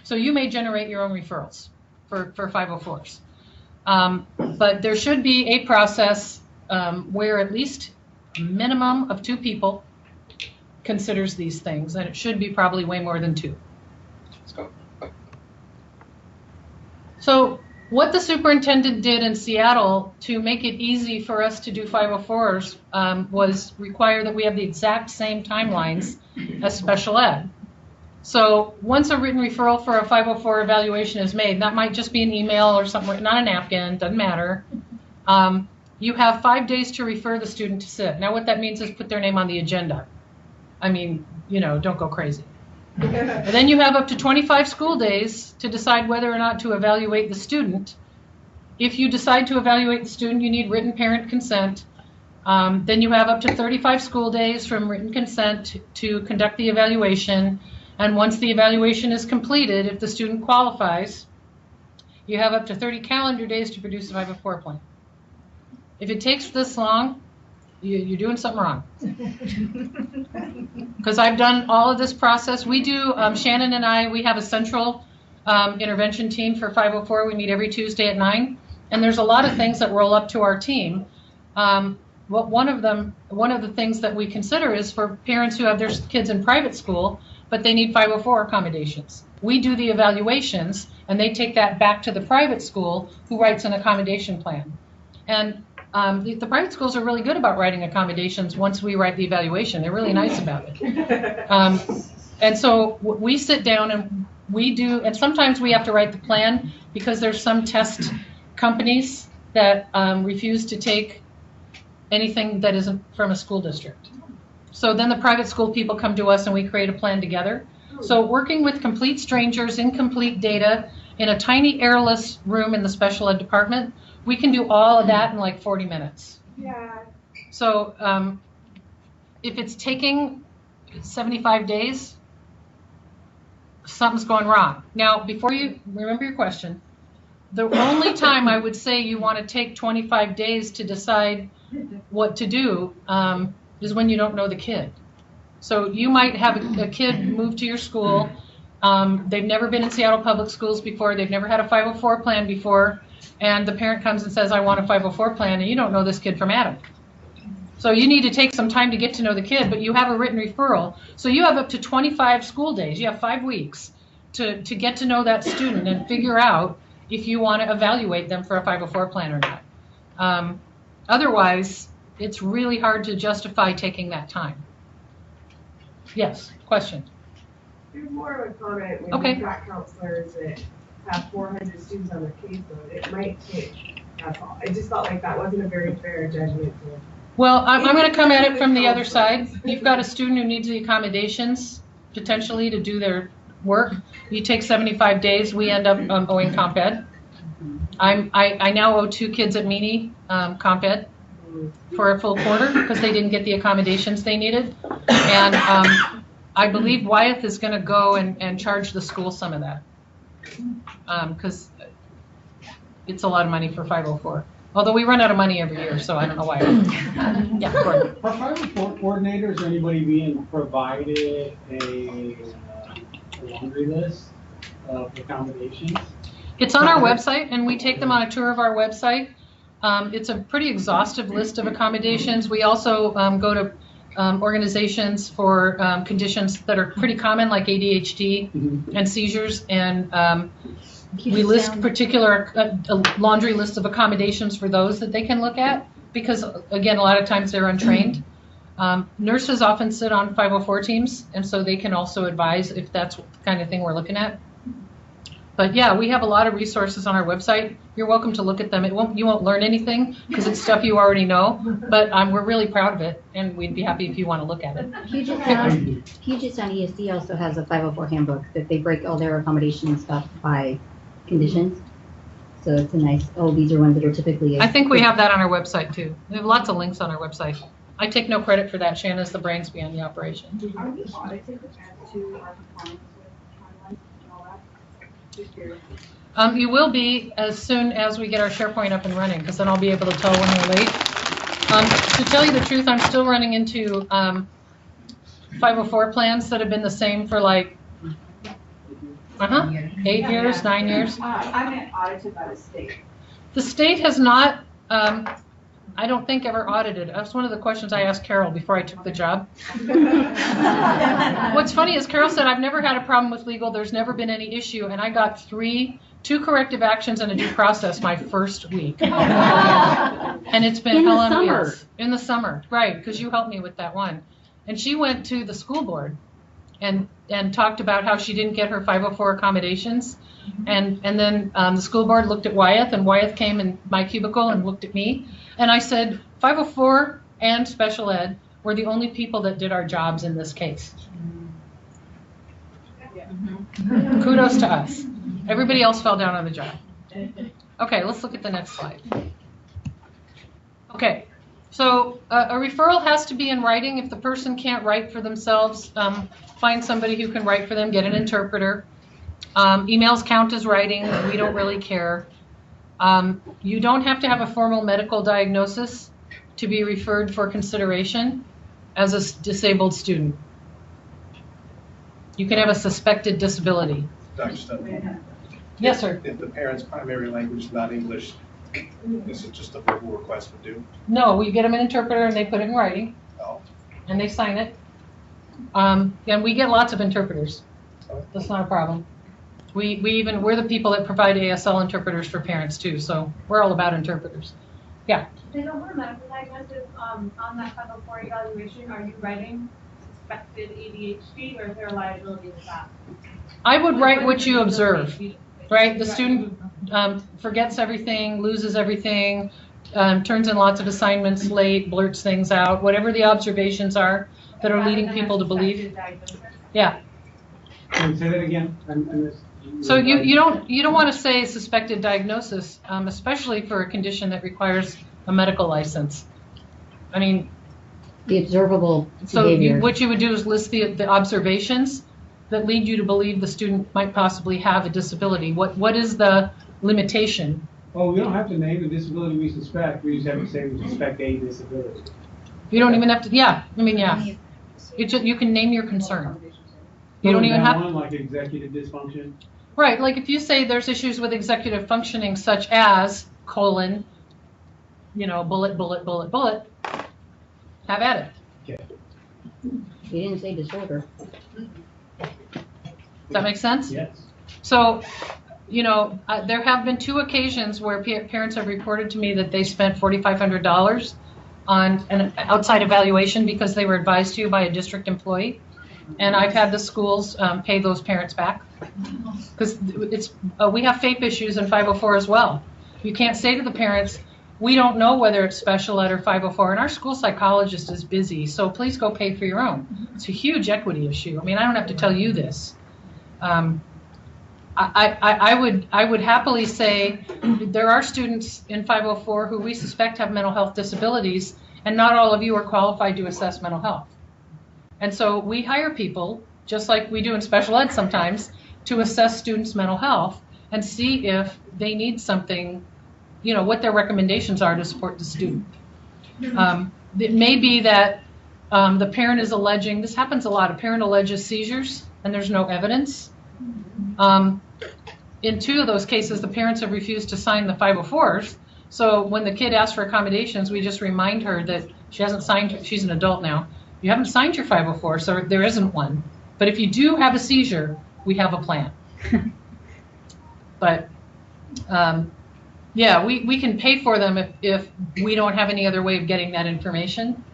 Speaker 2: So you may generate your own referrals for 504s. But there should be a process where at least a minimum of 2 people considers these things, and it should be probably way more than 2. Let's go. So what the superintendent did in Seattle to make it easy for us to do 504s was require that we have the exact same timelines as special ed. So once a written referral for a 504 evaluation is made, that might just be an email or something written on a napkin, doesn't matter. You have 5 days to refer the student to sit. Now what that means is put their name on the agenda. I mean, you know, don't go crazy. And then you have up to 25 school days to decide whether or not to evaluate the student. If you decide to evaluate the student, you need written parent consent. Then you have up to 35 school days from written consent to conduct the evaluation. And once the evaluation is completed, if the student qualifies, you have up to 30 calendar days to produce a 504 plan. If it takes this long, you're doing something wrong. Because I've done all of this process. We do, Shannon and I, we have a central intervention team for 504. We meet every Tuesday at 9. And there's a lot of things that roll up to our team. One of the things that we consider is for parents who have their kids in private school, but they need 504 accommodations. We do the evaluations, and they take that back to the private school, who writes an accommodation plan. And the private schools are really good about writing accommodations once we write the evaluation. They're really nice about it. And so we sit down and we do, and sometimes we have to write the plan because there's some test companies that refuse to take anything that isn't from a school district. So then the private school people come to us and we create a plan together. So working with complete strangers, incomplete data, in a tiny airless room in the special ed department, we can do all of that in like 40 minutes.
Speaker 6: Yeah.
Speaker 2: So if it's taking 75 days, something's going wrong. Now, before you remember your question, the only time I would say you want to take 25 days to decide what to do is when you don't know the kid. So you might have a kid move to your school. They've never been in Seattle Public Schools before. They've never had a 504 plan before. And the parent comes and says, I want a 504 plan, and you don't know this kid from Adam. So you need to take some time to get to know the kid, but you have a written referral. So you have up to 25 school days. You have 5 weeks to get to know that student and figure out if you want to evaluate them for a 504 plan or not. Otherwise, it's really hard to justify taking that time. Yes, question?
Speaker 6: There's more of a comment when
Speaker 2: Okay.
Speaker 6: you've got counselors that have 400 students on their caseload. It might take, that's all. I just felt like that wasn't a very fair judgment to.
Speaker 2: Well, I'm going to come at it from the other side. You've got a student who needs the accommodations potentially to do their work. You take 75 days, we end up owing comp ed. I now owe 2 kids at Meany comp ed for a full quarter because they didn't get the accommodations they needed. And I believe Wyeth is going to go and charge the school some of that because it's a lot of money for 504. Although we run out of money every year, so I don't know why. Yeah, Gordon.
Speaker 4: Are 504 coordinators or anybody being provided a laundry list of accommodations?
Speaker 2: It's on our website, and we take them on a tour of our website. It's a pretty exhaustive list of accommodations. We also go to organizations for conditions that are pretty common, like ADHD and seizures, and we list a laundry list of accommodations for those that they can look at, because, again, a lot of times they're untrained. Nurses often sit on 504 teams, and so they can also advise if that's the kind of thing we're looking at. But yeah, we have a lot of resources on our website. You're welcome to look at them. You won't learn anything because it's stuff you already know, but we're really proud of it, and we'd be happy if you want to look at it.
Speaker 11: Puget Sound ESD also has a 504 handbook that they break all their accommodation stuff by conditions. So it's a nice, these are ones that are typically.
Speaker 2: I think we have that on our website too. We have lots of links on our website. I take no credit for that. Shanna's the brains behind the operation.
Speaker 3: Are we audited as to our compliance with timelines and all that? Just curious.
Speaker 2: You will be as soon as we get our SharePoint up and running, because then I'll be able to tell when we're late. To tell you the truth, I'm still running into 504 plans that have been the same for like 8 years, 9 years.
Speaker 3: I meant audited by the state.
Speaker 2: The state has not, I don't think, ever audited. That's one of the questions I asked Carol before I took the job. What's funny is Carol said, I've never had a problem with legal. There's never been any issue. And I got 2 corrective actions and a due process my first week. And it's been how long years? In the summer, right, because you helped me with that one. And she went to the school board and talked about how she didn't get her 504 accommodations. And then the school board looked at Wyeth, and Wyeth came in my cubicle and looked at me. And I said, 504 and special ed were the only people that did our jobs in this case. Kudos to us. Everybody else fell down on the job. Okay, let's look at the next slide. Okay, so a referral has to be in writing. If the person can't write for themselves, find somebody who can write for them, get an interpreter. Emails count as writing. We don't really care. You don't have to have a formal medical diagnosis to be referred for consideration as a disabled student. You can have a suspected disability.
Speaker 8: Dr. Studley,
Speaker 2: Yes, sir.
Speaker 8: if the parent's primary language is not English, this is just a verbal request would do?
Speaker 2: No, we get them an interpreter and they put it in writing.
Speaker 8: Oh.
Speaker 2: And they sign it. And we get lots of interpreters. That's not a problem. We're the people that provide ASL interpreters for parents too, so we're all about interpreters. Yeah.
Speaker 9: They don't want a medical diagnosis on that 504 evaluation. Are you writing suspected ADHD, or is there a liability with that?
Speaker 2: I would write what you observe, right? The student forgets everything, loses everything, turns in lots of assignments late, blurts things out, whatever the observations are that are leading people to believe. Yeah.
Speaker 4: Can you say that again?
Speaker 2: So you don't want to say suspected diagnosis, especially for a condition that requires a medical license. I mean,
Speaker 11: The observable
Speaker 2: so
Speaker 11: behavior.
Speaker 2: what you would do is list the observations that lead you to believe the student might possibly have a disability. What is the limitation?
Speaker 4: Oh, we don't have to name the disability we suspect. We just have to say we suspect a disability.
Speaker 2: You don't even have to. Yeah, I mean, yeah. You can name your concern. You don't even have.
Speaker 4: One, like executive dysfunction.
Speaker 2: Right, like if you say there's issues with executive functioning, such as colon, bullet, bullet, bullet, bullet. Have at it.
Speaker 4: Okay.
Speaker 11: You didn't say disorder.
Speaker 2: Does that make sense?
Speaker 4: Yes.
Speaker 2: So, there have been 2 occasions where parents have reported to me that they spent $4,500 on an outside evaluation because they were advised to by a district employee. And I've had the schools pay those parents back. Because we have FAPE issues in 504 as well. You can't say to the parents, we don't know whether it's special ed or 504, and our school psychologist is busy, so please go pay for your own. It's a huge equity issue. I mean, I don't have to tell you this. I would happily say there are students in 504 who we suspect have mental health disabilities, and not all of you are qualified to assess mental health. And so we hire people, just like we do in special ed sometimes, to assess students' mental health and see if they need something, what their recommendations are to support the student. It may be that the parent is alleging, this happens a lot, a parent alleges seizures and there's no evidence. In 2 of those cases, the parents have refused to sign the 504s. So when the kid asks for accommodations, we just remind her that she hasn't signed, she's an adult now. You haven't signed your 504, so there isn't one. But if you do have a seizure, we have a plan. But yeah, we can pay for them if we don't have any other way of getting that information.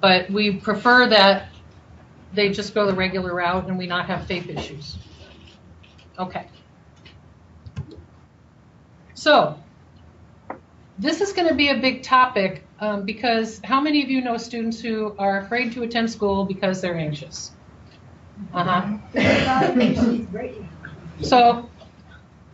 Speaker 2: But we prefer that they just go the regular route and we not have FAPE issues. Okay. So this is going to be a big topic because how many of you know students who are afraid to attend school because they're anxious? So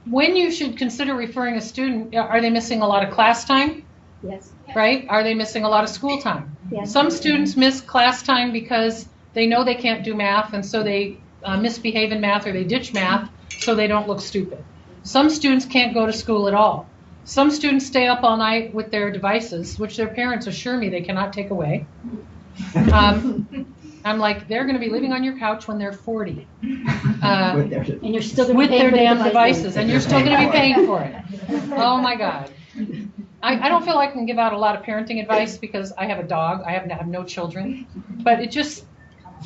Speaker 2: when you should consider referring a student, are they missing a lot of class time?
Speaker 11: Yes.
Speaker 2: Right? Are they missing a lot of school time?
Speaker 11: Yes.
Speaker 2: Some students miss class time because they know they can't do math, and so they misbehave in math or they ditch math so they don't look stupid. Some students can't go to school at all. Some students stay up all night with their devices, which their parents assure me they cannot take away. I'm like, they're going to be living on your couch when they're 40.
Speaker 11: And you're still going to
Speaker 2: with
Speaker 11: pay
Speaker 2: their
Speaker 11: for the
Speaker 2: damn
Speaker 11: devices.
Speaker 2: devices, and you're still going to be paying for it. Oh my God. I don't feel like I can give out a lot of parenting advice because I have a dog. I have no children. But it just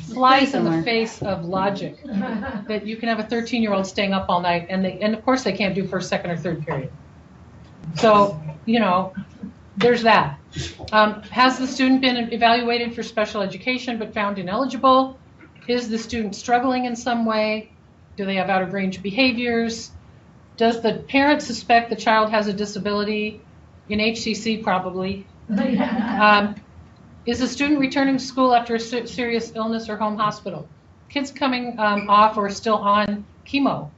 Speaker 2: flies in the face of logic that you can have a 13-year-old staying up all night, and of course they can't do first, second, or third period. So, there's that. Has the student been evaluated for special education but found ineligible? Is the student struggling in some way? Do they have out of range behaviors? Does the parent suspect the child has a disability? In HCC, probably. Is the student returning to school after a serious illness or home hospital? Kids coming off or still on chemo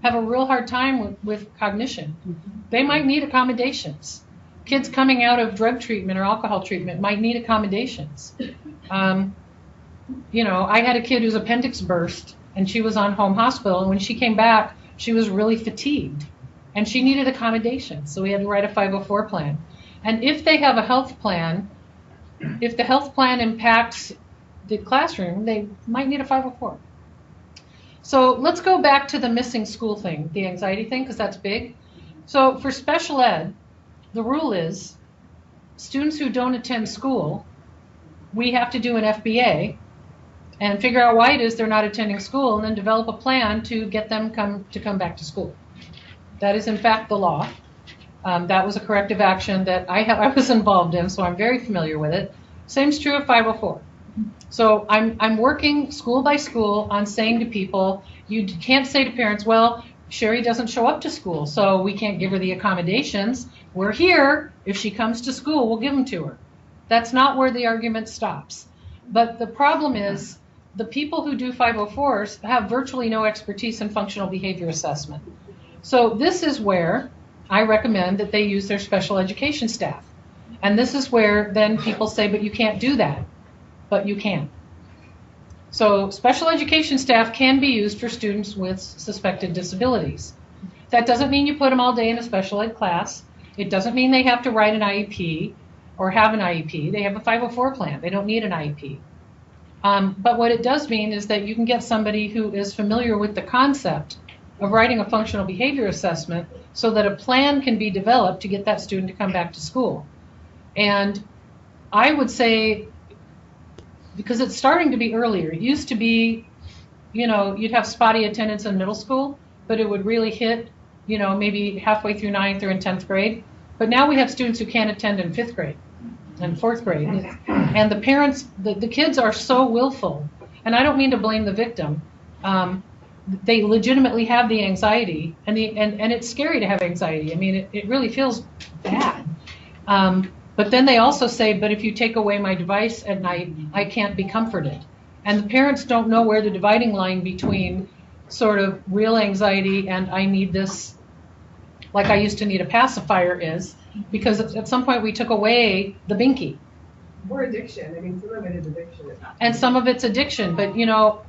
Speaker 2: have a real hard time with cognition. They might need accommodations. Kids coming out of drug treatment or alcohol treatment might need accommodations. You know, I had a kid whose appendix burst and she was on home hospital, and when she came back, she was really fatigued and she needed accommodations. So we had to write a 504 plan. And if they have a health plan, if the health plan impacts the classroom, they might need a 504. So let's go back to the missing school thing, the anxiety thing, because that's big. So for special ed, the rule is students who don't attend school, we have to do an FBA and figure out why it is they're not attending school, and then develop a plan to get them to come back to school. That is in fact the law. That was a corrective action that I was involved in, so I'm very familiar with it. Same's true of 504. So I'm working school by school on saying to people, you can't say to parents, well, Sherry doesn't show up to school, so we can't give her the accommodations. We're here. If she comes to school, we'll give them to her. That's not where the argument stops. But the problem is the people who do 504s have virtually no expertise in functional behavior assessment. So this is where I recommend that they use their special education staff. And this is where then people say, but you can't do that. But you can. So special education staff can be used for students with suspected disabilities. That doesn't mean you put them all day in a special ed class. It doesn't mean they have to write an IEP or have an IEP. They have a 504 plan. They don't need an IEP. But what it does mean is that you can get somebody who is familiar with the concept of writing a functional behavior assessment so that a plan can be developed to get that student to come back to school. And I would say, because it's starting to be earlier, it used to be, you know, you'd have spotty attendance in middle school, but it would really hit, you know, maybe halfway through 9th or in 10th grade. But now we have students who can't attend in 5th grade and 4th grade. And the parents, the kids are so willful. And I don't mean to blame the victim. They legitimately have the anxiety, and it's scary to have anxiety. I mean, it really feels bad. But then they also say, but if you take away my device at night, I can't be comforted. And the parents don't know where the dividing line between sort of real anxiety and I need this, like I used to need a pacifier is, because at some point we took away the binky.
Speaker 6: Or addiction. I mean, some of it is addiction.
Speaker 2: And some of it's addiction. But, you know,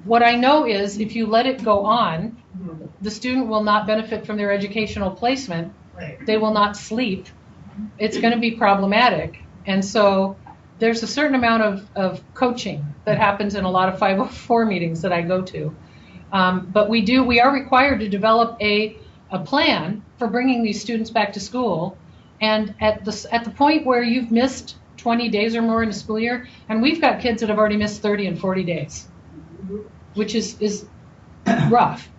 Speaker 2: what I know is if you let it go on, the student will not benefit from their educational placement.
Speaker 6: Right.
Speaker 2: They will not sleep. It's going to be problematic. And so there's a certain amount of coaching that happens in a lot of 504 meetings that I go to. But we are required to develop a plan for bringing these students back to school. And at the point where you've missed 20 days or more in a school year, and we've got kids that have already missed 30 and 40 days, which is rough.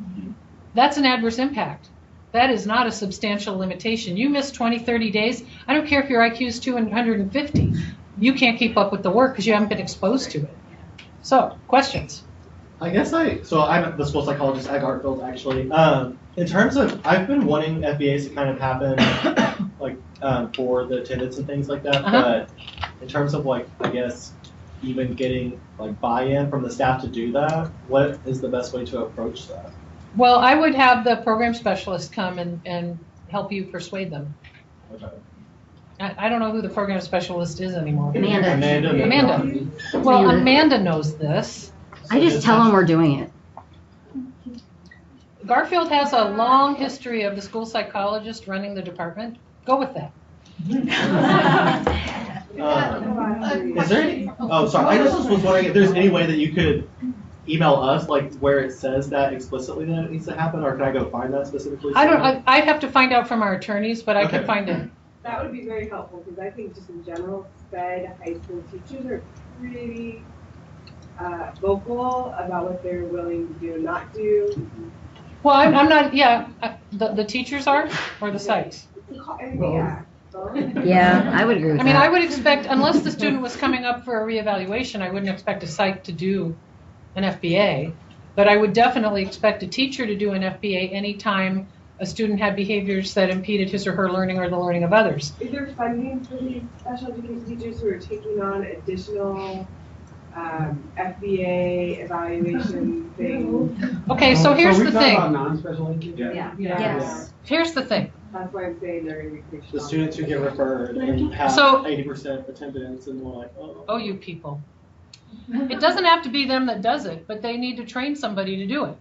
Speaker 2: That's an adverse impact. That is not a substantial limitation. You miss 20, 30 days, I don't care if your IQ is 250. You can't keep up with the work because you haven't been exposed to it. So, questions?
Speaker 13: I guess I'm the school psychologist at Garfield, actually. In terms of, I've been wanting FBAs to kind of happen, like, for the attendance and things like that, but in terms of, like, I guess, even getting, like, buy-in from the staff to do that, what is the best way to approach that?
Speaker 2: Well, I would have the program specialist come and help you persuade them.
Speaker 13: Okay.
Speaker 2: I don't know who the program specialist is anymore.
Speaker 11: Amanda.
Speaker 2: Well, Amanda knows this.
Speaker 11: I just tell them we're doing it.
Speaker 2: Garfield has a long history of the school psychologist running the department. Go with that.
Speaker 13: Is there any, oh, sorry, I just was wondering if there's any way that you could email us, like, where it says that explicitly that it needs to happen, or can I go find that specifically?
Speaker 2: I have to find out from our attorneys, but I can find it.
Speaker 6: That would be very helpful, because I think just in general, SPED high school teachers are pretty vocal about what they're willing to do and not do.
Speaker 2: Well, I'm not, yeah, the teachers are, or the psychs?
Speaker 6: Yeah.
Speaker 11: Yeah, I would agree with that.
Speaker 2: I mean, I would expect, unless the student was coming up for a reevaluation, I wouldn't expect a psych to do an FBA, but I would definitely expect a teacher to do an FBA anytime a student had behaviors that impeded his or her learning or the learning of others.
Speaker 6: Is there funding for these special education teachers who are taking on additional FBA evaluation things?
Speaker 2: Okay, so here's the
Speaker 4: we
Speaker 2: thing.
Speaker 4: talk about non-special ed kids?
Speaker 3: Yeah.
Speaker 11: Yes.
Speaker 2: Here's the thing.
Speaker 6: That's why I'm saying they're gonna be pretty
Speaker 13: The
Speaker 6: strong.
Speaker 13: students who get referred and have
Speaker 2: So-
Speaker 13: 80% attendance and we're like, oh.
Speaker 2: Oh, you people. It doesn't have to be them that does it, but they need to train somebody to do it.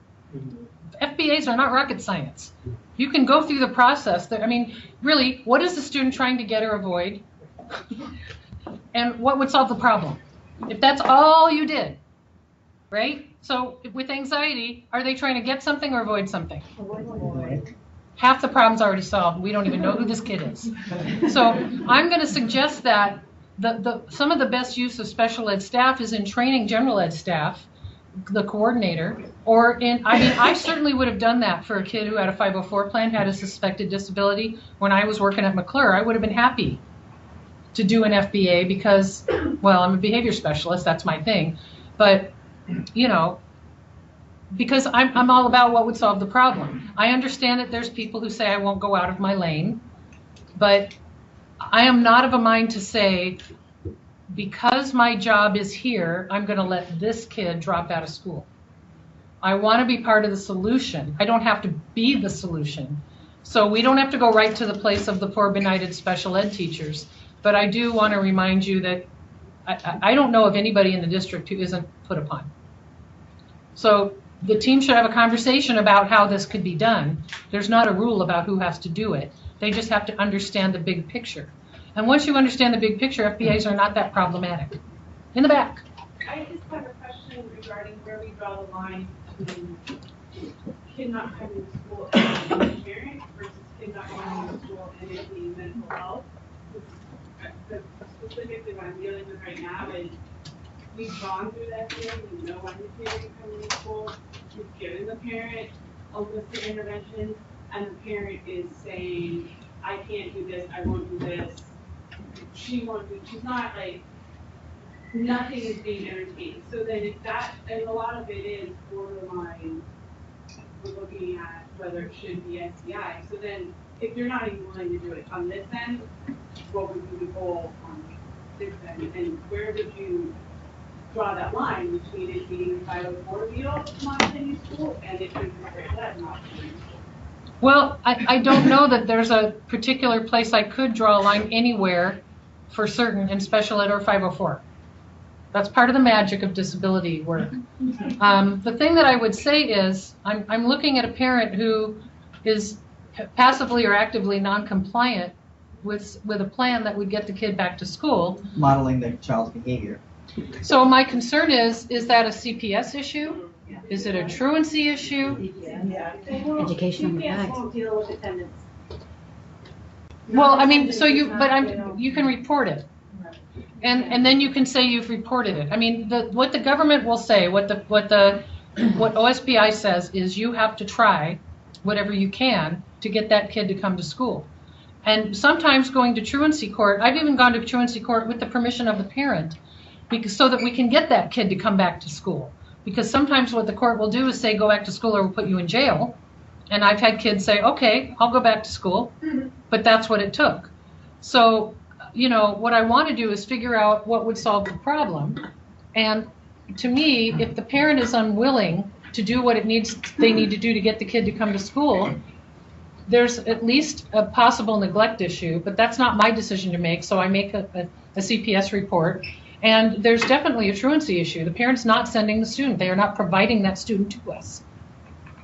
Speaker 2: FBAs are not rocket science. You can go through the process. I mean, really, what is the student trying to get or avoid? And what would solve the problem? If that's all you did, right? So with anxiety, are they trying to get something or avoid something? Half the problem's already solved. We don't even know who this kid is. So I'm going to suggest that some of the best use of special ed staff is in training general ed staff, the coordinator, or I certainly would have done that for a kid who had a 504 plan, had a suspected disability. When I was working at McClure, I would have been happy to do an FBA because, well, I'm a behavior specialist, that's my thing. But, you know, because I'm all about what would solve the problem. I understand that there's people who say I won't go out of my lane, but I am not of a mind to say, because my job is here, I'm going to let this kid drop out of school. I want to be part of the solution. I don't have to be the solution. So we don't have to go right to the place of the poor benighted special ed teachers. But I do want to remind you that I don't know of anybody in the district who isn't put upon. So the team should have a conversation about how this could be done. There's not a rule about who has to do it. They just have to understand the big picture. And once you understand the big picture, FBAs are not that problematic. In the back.
Speaker 9: I just have a question regarding where we draw the line between kid not coming to school and being a parent versus kid not coming to school and it being mental health. Specifically what I'm dealing with right now is we've gone through that thing, we know when the parent coming to school, we've given the parent a list of interventions, and the parent is saying, I can't do this, I won't do this, she won't do, she's not like, nothing is being entertained. So then if that, and a lot of it is borderline, we're looking at whether it should be SDI. So then if you're not even willing to do it on this end, what would be the goal on this end? And where would you draw that line between it being a 504 deal not attending school and if there's that not attending school?
Speaker 2: Well, I don't know that there's a particular place I could draw a line anywhere for certain in special ed or 504. That's part of the magic of disability work. The thing that I would say is I'm looking at a parent who is passively or actively non-compliant with a plan that would get the kid back to school.
Speaker 14: Modeling the child's behavior.
Speaker 2: So my concern is that a CPS issue? Is it a truancy issue?
Speaker 11: Educational
Speaker 3: CPS
Speaker 11: impact.
Speaker 3: won't deal with attendance.
Speaker 2: Well, I mean, so you can report it. And then you can say you've reported it. I mean, what the government will say, what OSPI says is you have to try whatever you can to get that kid to come to school. And sometimes going to truancy court, I've even gone to truancy court with the permission of the parent, so that we can get that kid to come back to school. Because sometimes what the court will do is say, go back to school or we'll put you in jail. And I've had kids say, okay, I'll go back to school. But that's what it took. So, you know, what I want to do is figure out what would solve the problem. And to me, if the parent is unwilling to do what they need to do to get the kid to come to school, there's at least a possible neglect issue, but that's not my decision to make, so I make a CPS report. And there's definitely a truancy issue. The parent's not sending the student. They are not providing that student to us.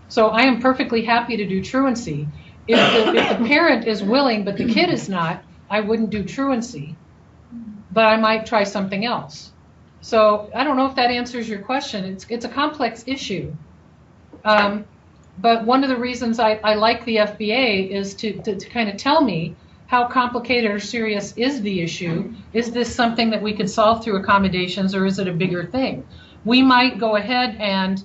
Speaker 2: So I am perfectly happy to do truancy. If the parent is willing, but the kid is not, I wouldn't do truancy. But I might try something else. So I don't know if that answers your question. It's a complex issue. But one of the reasons I like the FBA is to kind of tell me how complicated or serious is the issue. Is this something that we could solve through accommodations, or is it a bigger thing? We might go ahead and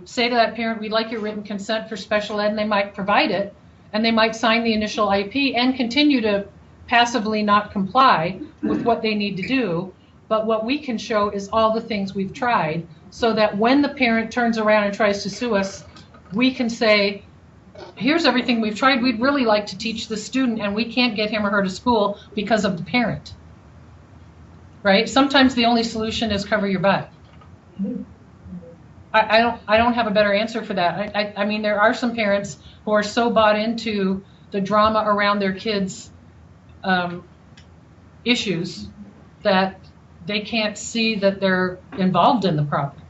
Speaker 2: say to that parent, we'd like your written consent for special ed, and they might provide it, and they might sign the initial IP and continue to passively not comply with what they need to do. But what we can show is all the things we've tried, so that when the parent turns around and tries to sue us, we can say, here's everything we've tried. We'd really like to teach the student, and we can't get him or her to school because of the parent. Right? Sometimes the only solution is cover your butt. I don't have a better answer for that. I mean, there are some parents who are so bought into the drama around their kids' issues that they can't see that they're involved in the problem.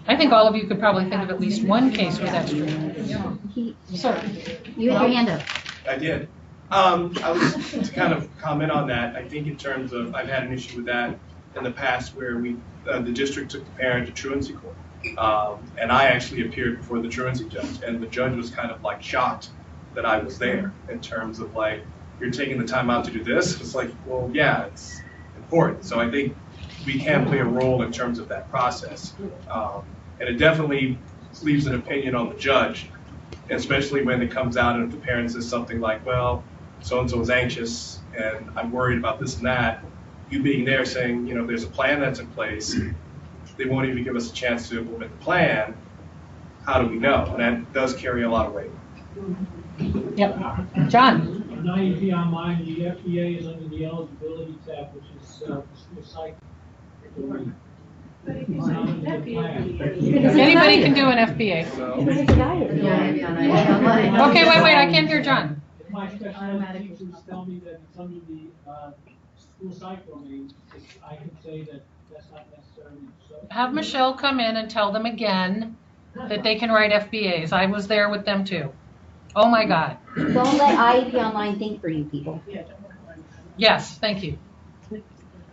Speaker 2: I think all of you could probably think of at least one case where that's true. Sir,
Speaker 11: you had your hand up.
Speaker 8: I did. I was to kind of comment on that. I think in terms of, I've had an issue with that in the past where the district took the parent to truancy court. And I actually appeared before the truancy judge, and the judge was kind of like shocked that I was there in terms of like, you're taking the time out to do this? It's like, well, yeah, it's important. So I think we can play a role in terms of that process. And it definitely leaves an opinion on the judge, especially when it comes out and if the parent says something like, well, so-and-so is anxious and I'm worried about this and that. You being there saying, you know, there's a plan that's in place. They won't even give us a chance to implement the plan. How do we know? And that does carry a lot of weight.
Speaker 2: Yep. John.
Speaker 10: On IEP Online, the FBA is under the eligibility tab, which is school psych.
Speaker 2: Anybody can do an FBA. Okay, wait, I can't hear John.
Speaker 10: My special ed teachers tell me that it's under the school psych domain, I can say that that's not necessarily so.
Speaker 2: Have Michelle come in and tell them again that they can write FBAs. I was there with them too. Oh my God.
Speaker 11: Don't let IEP Online think for you people.
Speaker 2: Yes, thank you.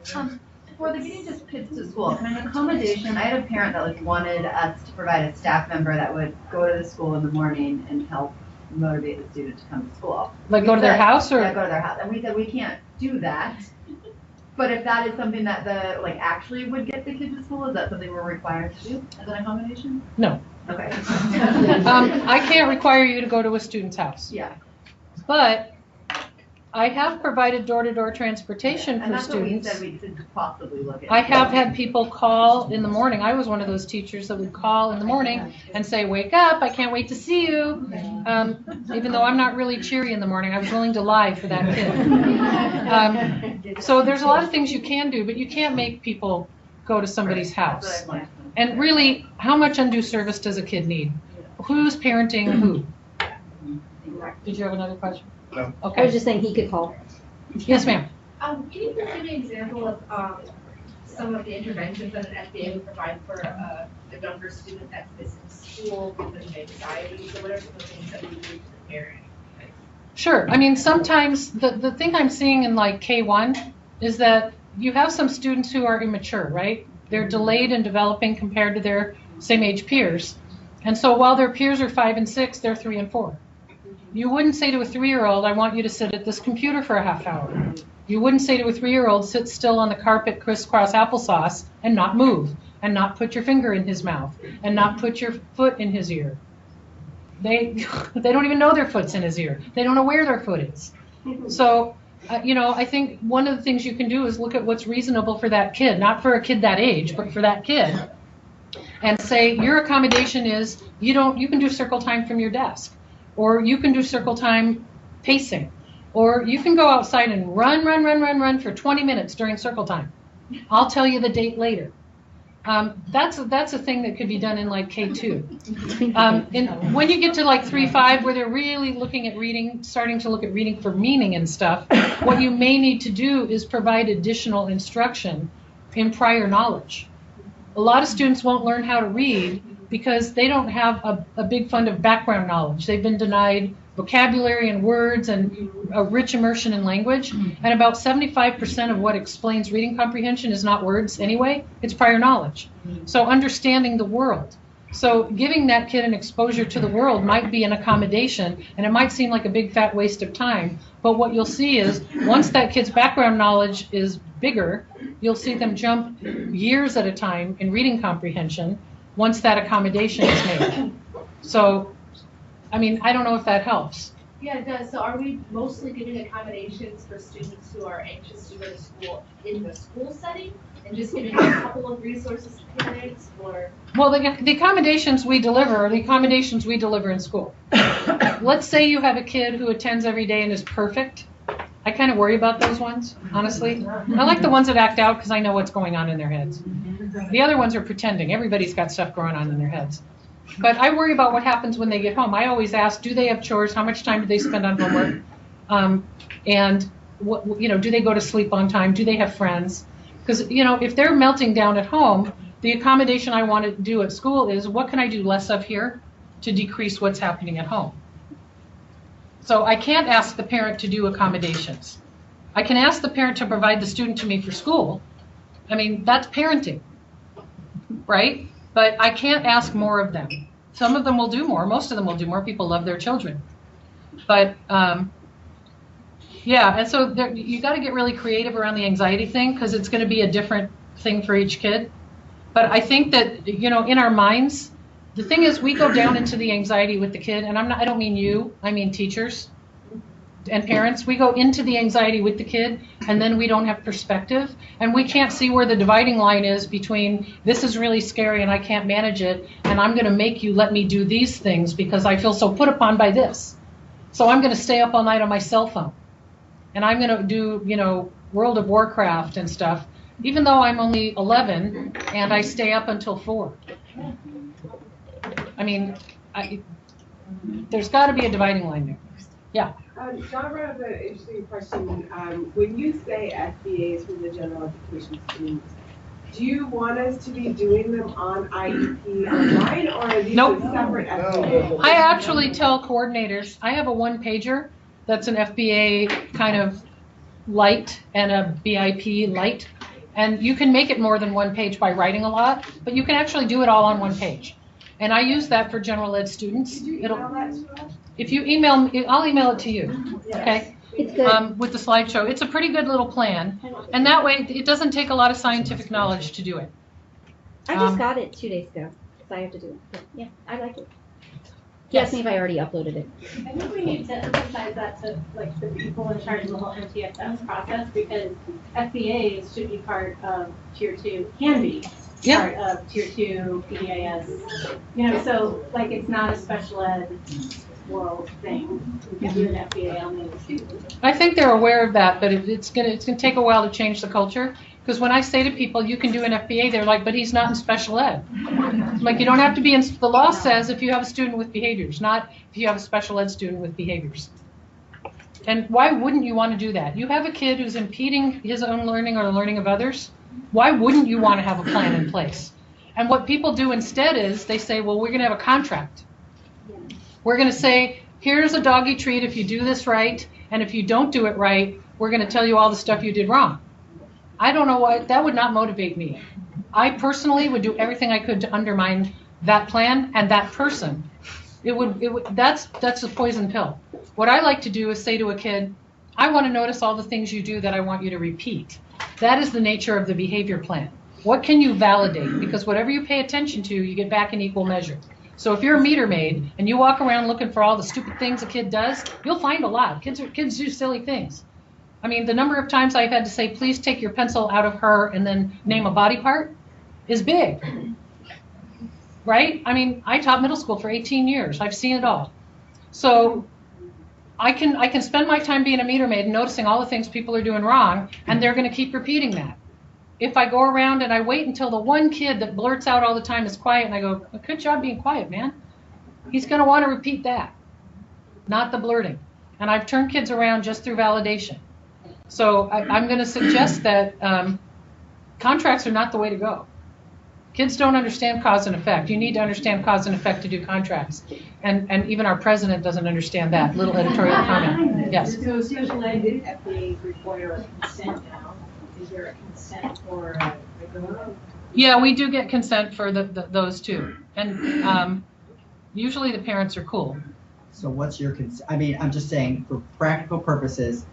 Speaker 15: For the getting just kids to school, an accommodation, I had a parent that wanted us to provide a staff member that would go to the school in the morning and help motivate the student to come to school.
Speaker 2: Like go to their house or?
Speaker 15: Yeah, go to their house. And we said we can't do that. But if that is something that actually would get the kid to school, is that something we're required to do as an accommodation?
Speaker 2: No.
Speaker 15: Okay.
Speaker 2: I can't require you to go to a student's house.
Speaker 15: Yeah.
Speaker 2: But I have provided door-to-door transportation for students.
Speaker 15: And that's what we said we could possibly look at.
Speaker 2: I have had people call in the morning. I was one of those teachers that would call in the morning and say, wake up, I can't wait to see you. Even though I'm not really cheery in the morning, I was willing to lie for that kid. So there's a lot of things you can do, but you can't make people go to somebody's house. And really, how much undue service does a kid need? Who's parenting who? Did you have another question?
Speaker 8: No.
Speaker 2: Okay.
Speaker 11: I was just saying he could call.
Speaker 2: Yes, ma'am.
Speaker 16: Can you please give me an example of some of the interventions that an FBA would provide for a younger student that's missing school because of anxiety? So what are some of the things that we do to the parent?
Speaker 2: Sure. I mean, sometimes the thing I'm seeing in like K1 is that you have some students who are immature, right? They're delayed in developing compared to their same age peers. And so while their peers are 5 and 6, they're 3 and 4. You wouldn't say to a 3-year-old, I want you to sit at this computer for a half hour. You wouldn't say to a 3-year-old, sit still on the carpet, crisscross applesauce, and not move, and not put your finger in his mouth, and not put your foot in his ear. They don't even know their foot's in his ear. They don't know where their foot is. So, I think one of the things you can do is look at what's reasonable for that kid, not for a kid that age, but for that kid, and say, your accommodation is, you can do circle time from your desk. Or you can do circle time pacing. Or you can go outside and run for 20 minutes during circle time. I'll tell you the date later. That's a thing that could be done in like K2. When you get to like 3-5, where they're really looking at reading, starting to look at reading for meaning and stuff, what you may need to do is provide additional instruction in prior knowledge. A lot of students won't learn how to read because they don't have a big fund of background knowledge. They've been denied vocabulary and words and a rich immersion in language. And about 75% of what explains reading comprehension is not words anyway, it's prior knowledge. So understanding the world. So giving that kid an exposure to the world might be an accommodation, and it might seem like a big fat waste of time, but what you'll see is once that kid's background knowledge is bigger, you'll see them jump years at a time in reading comprehension once that accommodation is made. So, I mean, I don't know if that helps.
Speaker 16: Yeah, it does. So are we mostly giving accommodations for students who are anxious to go to school in the school setting? and just giving a couple of resources to parents, or?
Speaker 2: Well, the accommodations we deliver are the accommodations we deliver in school. Let's say you have a kid who attends every day and is perfect. I kind of worry about those ones, honestly. I like the ones that act out because I know what's going on in their heads. The other ones are pretending. Everybody's got stuff going on in their heads. But I worry about what happens when they get home. I always ask, do they have chores? How much time do they spend on homework? And what, do they go to sleep on time? Do they have friends? Because, if they're melting down at home, the accommodation I want to do at school is, what can I do less of here to decrease what's happening at home? So I can't ask the parent to do accommodations. I can ask the parent to provide the student to me for school. I mean, that's parenting, right? But I can't ask more of them. Some of them will do more. Most of them will do more. People love their children. But, yeah, and so you got to get really creative around the anxiety thing because it's going to be a different thing for each kid. But I think that, in our minds, the thing is we go down into the anxiety with the kid, and I don't mean you, I mean teachers and parents. We go into the anxiety with the kid, and then we don't have perspective, and we can't see where the dividing line is between this is really scary and I can't manage it, and I'm going to make you let me do these things because I feel so put upon by this. So I'm going to stay up all night on my cell phone, and I'm going to do, World of Warcraft and stuff, even though I'm only 11 and I stay up until 4. I mean, there's got to be a dividing line there. Yeah.
Speaker 6: John brought up an interesting question. When you say FBAs for the general education students, do you want us to be doing them on IEP online, or are these separate FBAs?
Speaker 2: I actually tell coordinators, I have a one-pager that's an FBA kind of light and a BIP light. And you can make it more than one page by writing a lot, but you can actually do it all on one page. And I use that for general ed students. If you email me, I'll email it to you, okay?
Speaker 11: It's good.
Speaker 2: With the slideshow. It's a pretty good little plan. And that way, it doesn't take a lot of scientific knowledge to do it.
Speaker 11: I just got it 2 days ago, so I have to do it. But yeah, I like it. He asked me if I already uploaded it.
Speaker 9: I think we need to emphasize that to the people in charge of the whole MTSS process, because FBAs should be part of Tier 2, can be part of Tier 2 PDIS. So it's not a special ed world thing. We can do an FBA on the students.
Speaker 2: I think they're aware of that, but it's gonna take a while to change the culture. Because when I say to people, you can do an FBA, they're like, but he's not in special ed. I'm like, you don't have to be in, the law says if you have a student with behaviors, not if you have a special ed student with behaviors. And why wouldn't you want to do that? You have a kid who's impeding his own learning or the learning of others. Why wouldn't you want to have a plan in place? And what people do instead is they say, well, we're going to have a contract. We're going to say, here's a doggy treat if you do this right, and if you don't do it right, we're going to tell you all the stuff you did wrong. I don't know why, that would not motivate me. I personally would do everything I could to undermine that plan and that person. That's a poison pill. What I like to do is say to a kid, I want to notice all the things you do that I want you to repeat. That is the nature of the behavior plan. What can you validate? Because whatever you pay attention to, you get back in equal measure. So if you're a meter maid and you walk around looking for all the stupid things a kid does, you'll find a lot. Kids do silly things. I mean, the number of times I've had to say, please take your pencil out of her and then name a body part is big, right? I mean, I taught middle school for 18 years. I've seen it all. So I can spend my time being a meter maid and noticing all the things people are doing wrong, and they're going to keep repeating that. If I go around and I wait until the one kid that blurts out all the time is quiet, and I go, good job being quiet, man. He's going to want to repeat that, not the blurting. And I've turned kids around just through validation. So I'm going to suggest that contracts are not the way to go. Kids don't understand cause and effect. You need to understand cause and effect to do contracts. And even our president doesn't understand that. Little editorial comment. Yes?
Speaker 1: So special ed FBAs require a consent now. Is there a consent for
Speaker 2: Yeah, we do get consent for those two. And usually the parents are cool.
Speaker 14: So what's your consent? I mean, I'm just saying, for practical purposes,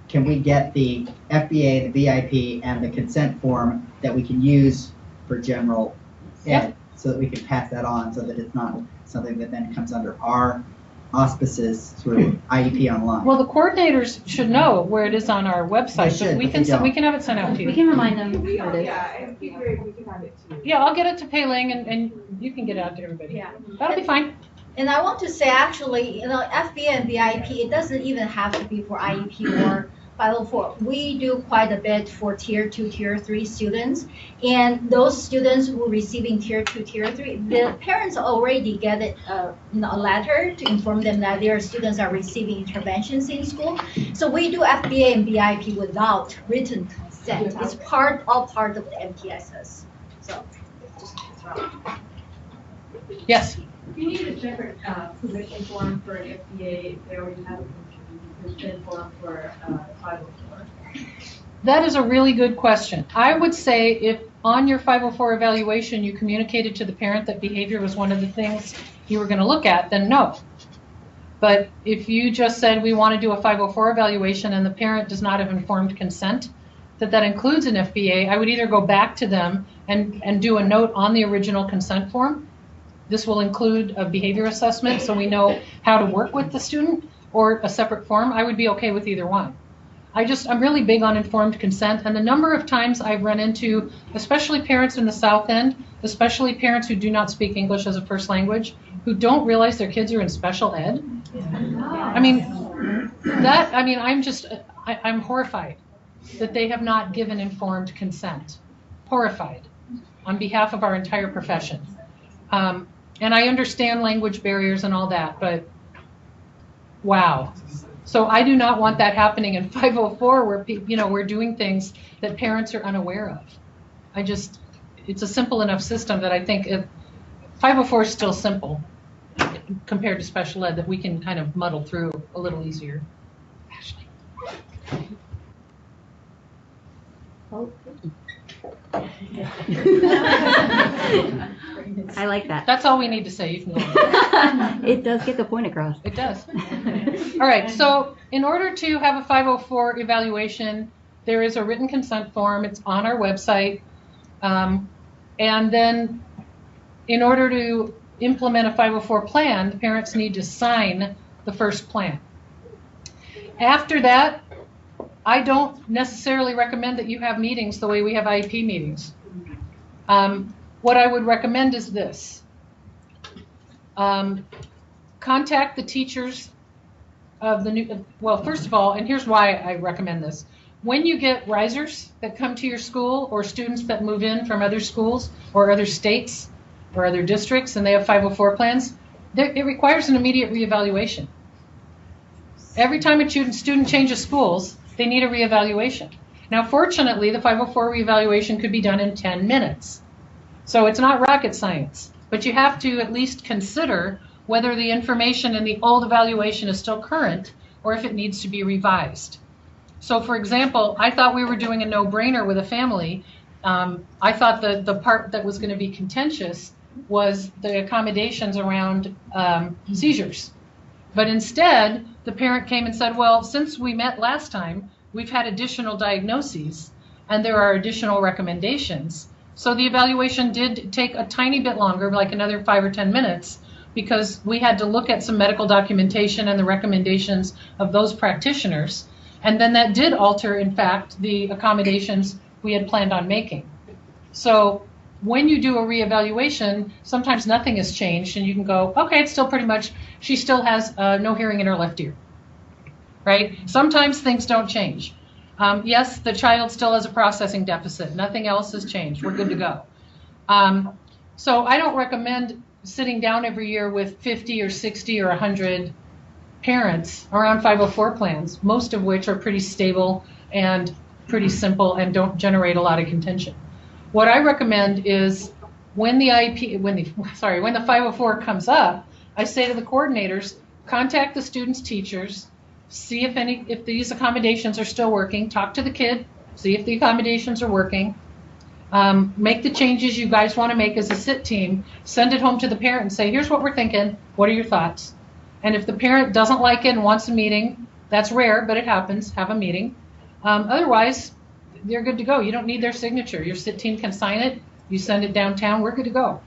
Speaker 14: can we get the FBA, the VIP, and the consent form that we can use for general ed, so that we can pass that on, so that it's not something that then comes under our auspices through IEP Online.
Speaker 2: Well, the coordinators should know where it is on our website,
Speaker 14: They
Speaker 2: so
Speaker 14: should,
Speaker 2: we
Speaker 14: but
Speaker 2: can,
Speaker 14: they don't.
Speaker 2: we can have it sent out to you.
Speaker 11: We can remind them where it is.
Speaker 6: Yeah, it'd be great if we could have it too.
Speaker 2: Yeah, I'll get it to Pei Ling and you can get it out to everybody.
Speaker 16: Yeah.
Speaker 2: That'll be fine.
Speaker 17: And I want to say, actually, FBA and BIP, it doesn't even have to be for IEP or 504. We do quite a bit for Tier 2, Tier 3 students. And those students who are receiving Tier 2, Tier 3, the parents already get it, a letter to inform them that their students are receiving interventions in school. So we do FBA and BIP without written consent. It's all part of the MTSS. So,
Speaker 2: Yes.
Speaker 1: You need a separate permission form for an FBA if they already have a consent form for 504.
Speaker 2: That is a really good question. I would say if on your 504 evaluation you communicated to the parent that behavior was one of the things you were going to look at, then no. But if you just said we want to do a 504 evaluation and the parent does not have informed consent, that includes an FBA, I would either go back to them and do a note on the original consent form. This will include a behavior assessment so we know how to work with the student, or a separate form. I would be okay with either one. I'm really big on informed consent, and the number of times I've run into, especially parents in the South End, especially parents who do not speak English as a first language, who don't realize their kids are in special ed. I'm horrified that they have not given informed consent. Horrified on behalf of our entire profession. And I understand language barriers and all that, but wow. So I do not want that happening in 504 where we're doing things that parents are unaware of. It's a simple enough system that I think 504 is still simple compared to special ed that we can kind of muddle through a little easier. Ashley.
Speaker 11: I like that.
Speaker 2: That's all we need to say. You can go on.
Speaker 11: It does get the point across.
Speaker 2: It does. All right, so in order to have a 504 evaluation, there is a written consent form. It's on our website. And then in order to implement a 504 plan, the parents need to sign the first plan. After that, I don't necessarily recommend that you have meetings the way we have IEP meetings. What I would recommend is this. Contact the teachers of the new, well, first of all, and here's why I recommend this. When you get risers that come to your school or students that move in from other schools or other states or other districts and they have 504 plans, it requires an immediate reevaluation. Every time a student changes schools, they need a reevaluation. Now, fortunately, the 504 reevaluation could be done in 10 minutes. So it's not rocket science, but you have to at least consider whether the information in the old evaluation is still current or if it needs to be revised. So for example, I thought we were doing a no-brainer with a family. I thought the part that was going to be contentious was the accommodations around seizures. But instead, the parent came and said, well, since we met last time, we've had additional diagnoses and there are additional recommendations. So the evaluation did take a tiny bit longer, like another 5 or 10 minutes, because we had to look at some medical documentation and the recommendations of those practitioners. And then that did alter, in fact, the accommodations we had planned on making. So when you do a reevaluation, sometimes nothing has changed and you can go, okay, it's still pretty much, she still has no hearing in her left ear, right? Sometimes things don't change. Yes, the child still has a processing deficit. Nothing else has changed. We're good to go. So I don't recommend sitting down every year with 50 or 60 or 100 parents around 504 plans, most of which are pretty stable and pretty simple and don't generate a lot of contention. What I recommend is when the 504 comes up, I say to the coordinators, contact the students' teachers, see if these accommodations are still working, talk to the kid, see if the accommodations are working, make the changes you guys want to make as a SIT team, send it home to the parent and say, here's what we're thinking, what are your thoughts? And if the parent doesn't like it and wants a meeting, that's rare, but it happens, have a meeting. Otherwise, they're good to go. You don't need their signature. Your SIT team can sign it, you send it downtown, we're good to go.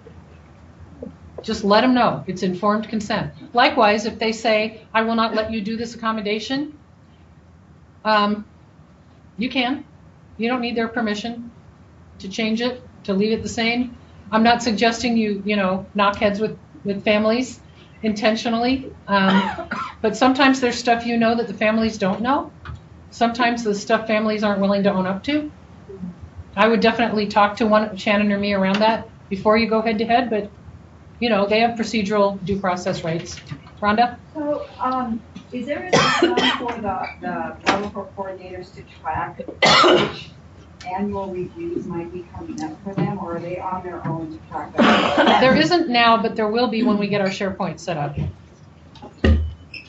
Speaker 2: Just let them know. It's informed consent. Likewise, if they say, I will not let you do this accommodation, you can. You don't need their permission to change it, to leave it the same. I'm not suggesting you knock heads with families intentionally, but sometimes there's stuff that the families don't know. Sometimes the stuff families aren't willing to own up to. I would definitely talk to Shannon or me around that before you go head to head, but they have procedural due process rights. Rhonda?
Speaker 3: So, is there a system for the 504 coordinators to track which annual reviews might be coming up for them, or are they on their own to track that?
Speaker 2: There isn't now, but there will be when we get our SharePoint set up.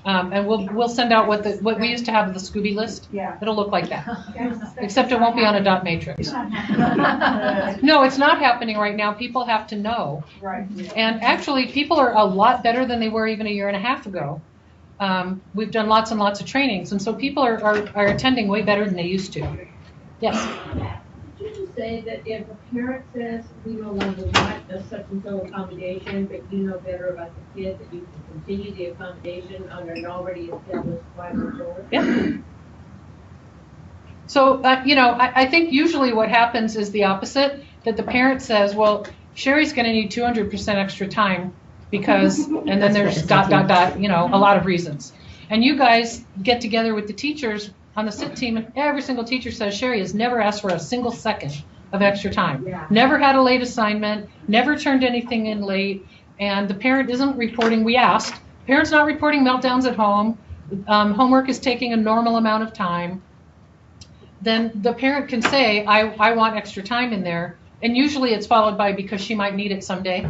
Speaker 2: And we'll send out what we used to have the Scooby list.
Speaker 3: Yeah.
Speaker 2: It'll look like that, except it won't be on a dot matrix. No, it's not happening right now. People have to know.
Speaker 3: Right.
Speaker 2: And actually, people are a lot better than they were even a year and a half ago. We've done lots and lots of trainings, and so people are attending way better than they used to. Yes?
Speaker 1: Did you say that if a parent says we no longer want a such and so accommodation, but you know better about the kid, that you can continue the accommodation under an already established 504?
Speaker 2: Yeah. So, I think usually what happens is the opposite, that the parent says, well, Sherry's going to need 200% extra time because, and then there's ... a lot of reasons. And you guys get together with the teachers on the SIT team, and every single teacher says Sherry has never asked for a single second of extra time.
Speaker 3: Yeah.
Speaker 2: Never had a late assignment, never turned anything in late, and the parent isn't reporting, we asked, parent's not reporting meltdowns at home, homework is taking a normal amount of time. Then the parent can say, I want extra time in there, and usually it's followed by because she might need it someday.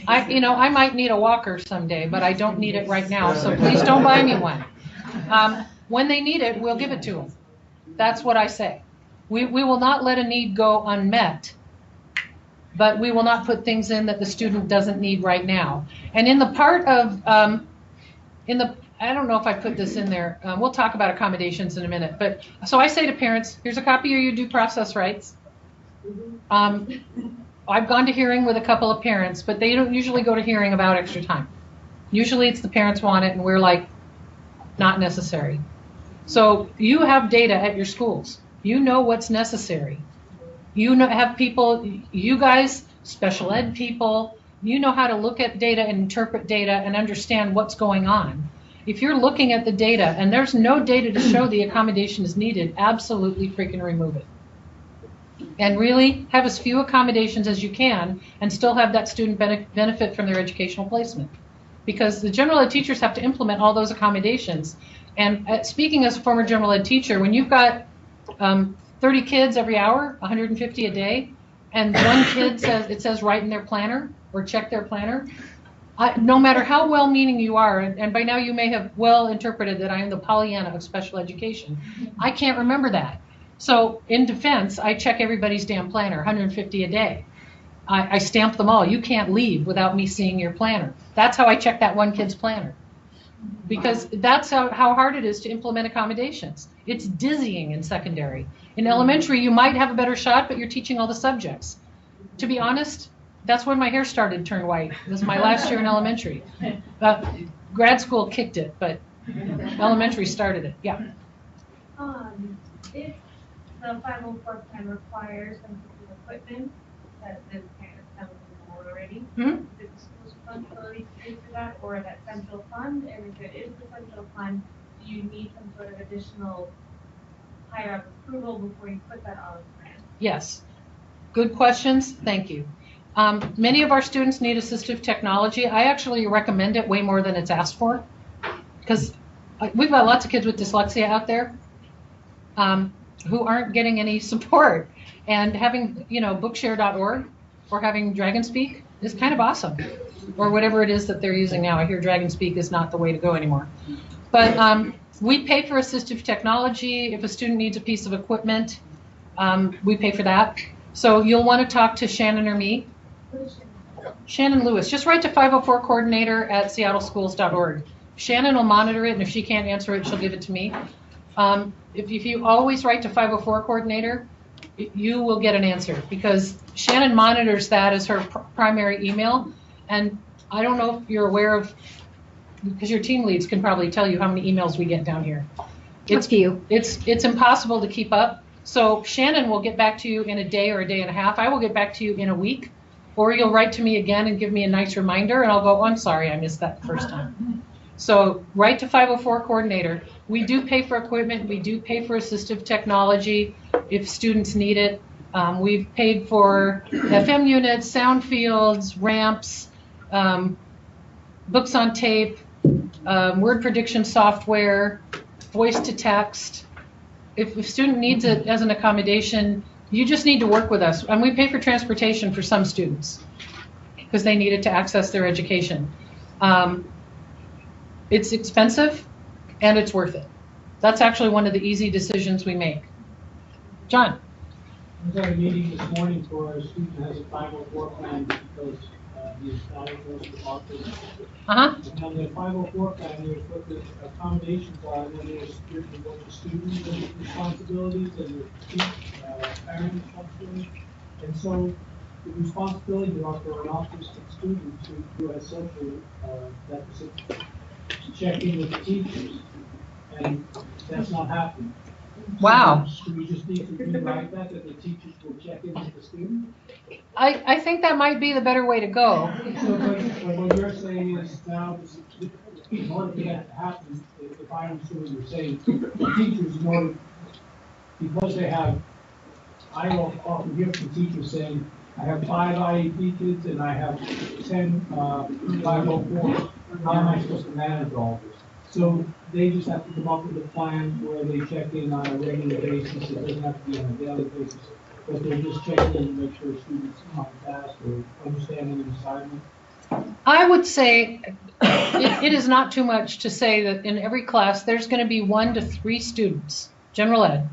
Speaker 2: I might need a walker someday, but I don't need it right now, so please don't buy me one. When they need it, we'll give it to them. That's what I say. We will not let a need go unmet, but we will not put things in that the student doesn't need right now. And in the part of, I don't know if I put this in there, we'll talk about accommodations in a minute, but so I say to parents, here's a copy of your due process rights. I've gone to hearing with a couple of parents, but they don't usually go to hearing about extra time. Usually it's the parents want it and we're like, not necessary. So you have data at your schools. You know what's necessary. You have people, you guys, special ed people, you know how to look at data and interpret data and understand what's going on. If you're looking at the data and there's no data to show the accommodation is needed, absolutely freaking remove it. And really have as few accommodations as you can and still have that student benefit from their educational placement. Because the general ed teachers have to implement all those accommodations. And speaking as a former general ed teacher, when you've got 30 kids every hour, 150 a day, and one kid says write in their planner or check their planner, no matter how well-meaning you are, and by now you may have well interpreted that I am the Pollyanna of special education, I can't remember that. So in defense, I check everybody's damn planner, 150 a day. I stamp them all. You can't leave without me seeing your planner. That's how I check that one kid's planner. Because that's how hard it is to implement accommodations. It's dizzying in secondary. In elementary, you might have a better shot, but you're teaching all the subjects. To be honest, that's when my hair started to turn white. It was my last year in elementary. Grad school kicked it, but elementary started it. Yeah.
Speaker 9: If the 504 plan requires some piece of equipment that the parents have already, is it the school's responsibility to pay for that, or that central fund? And if it is the central fund, do you need some sort of additional higher up approval before you put that on the plan?
Speaker 2: Yes. Good questions. Thank you. Many of our students need assistive technology. I actually recommend it way more than it's asked for, because we've got lots of kids with dyslexia out there who aren't getting any support. And having, Bookshare.org or having DragonSpeak is kind of awesome, or whatever it is that they're using now. I hear DragonSpeak is not the way to go anymore. But we pay for assistive technology. If a student needs a piece of equipment, we pay for that. So you'll want to talk to Shannon or me. Shannon Lewis. Just write to 504coordinator@seattleschools.org. Shannon will monitor it, and if she can't answer it, she'll give it to me. If you always write to 504 coordinator, you will get an answer, because Shannon monitors that as her primary email. And I don't know if you're aware of, because your team leads can probably tell you how many emails we get down here. It's impossible to keep up. So Shannon will get back to you in a day or a day and a half. I will get back to you in a week, or you'll write to me again and give me a nice reminder, and I'll go, oh, I'm sorry, I missed that the first time. So write to 504 coordinator. We do pay for equipment. We do pay for assistive technology if students need it. We've paid for FM units, sound fields, ramps, books on tape, word prediction software, voice to text. If a student needs it as an accommodation, you just need to work with us. And we pay for transportation for some students because they need it to access their education. It's expensive and it's worth it. That's actually one of the easy decisions we make. John?
Speaker 10: I was at a meeting this morning for a student who has a 504 plan because he's diagnosed with autism. And on the 504 plan, there's what the accommodations are, and then there's what the student responsibilities and the parent responsibilities. And so the responsibility are for an autistic student who has social deficits to check in with the teachers, and that's not happening.
Speaker 2: Wow.
Speaker 10: So we just need to rewrite that the teachers will check in with the student?
Speaker 2: I think that might be the better way to go.
Speaker 10: So what you're saying is now, in order for that to happen, if I understand what you're saying, the teachers, in order, because they have, I often hear from teachers saying, I have 5 IEP kids and I have 10 504. How am I supposed to manage all this? So they just have to come up with a plan where they check in on a regular basis. It doesn't have to be on a daily basis, but they'll just check in and make sure students are on task or understanding an assignment.
Speaker 2: I would say it is not too much to say that in every class there's going to be 1 to 3 students, general ed,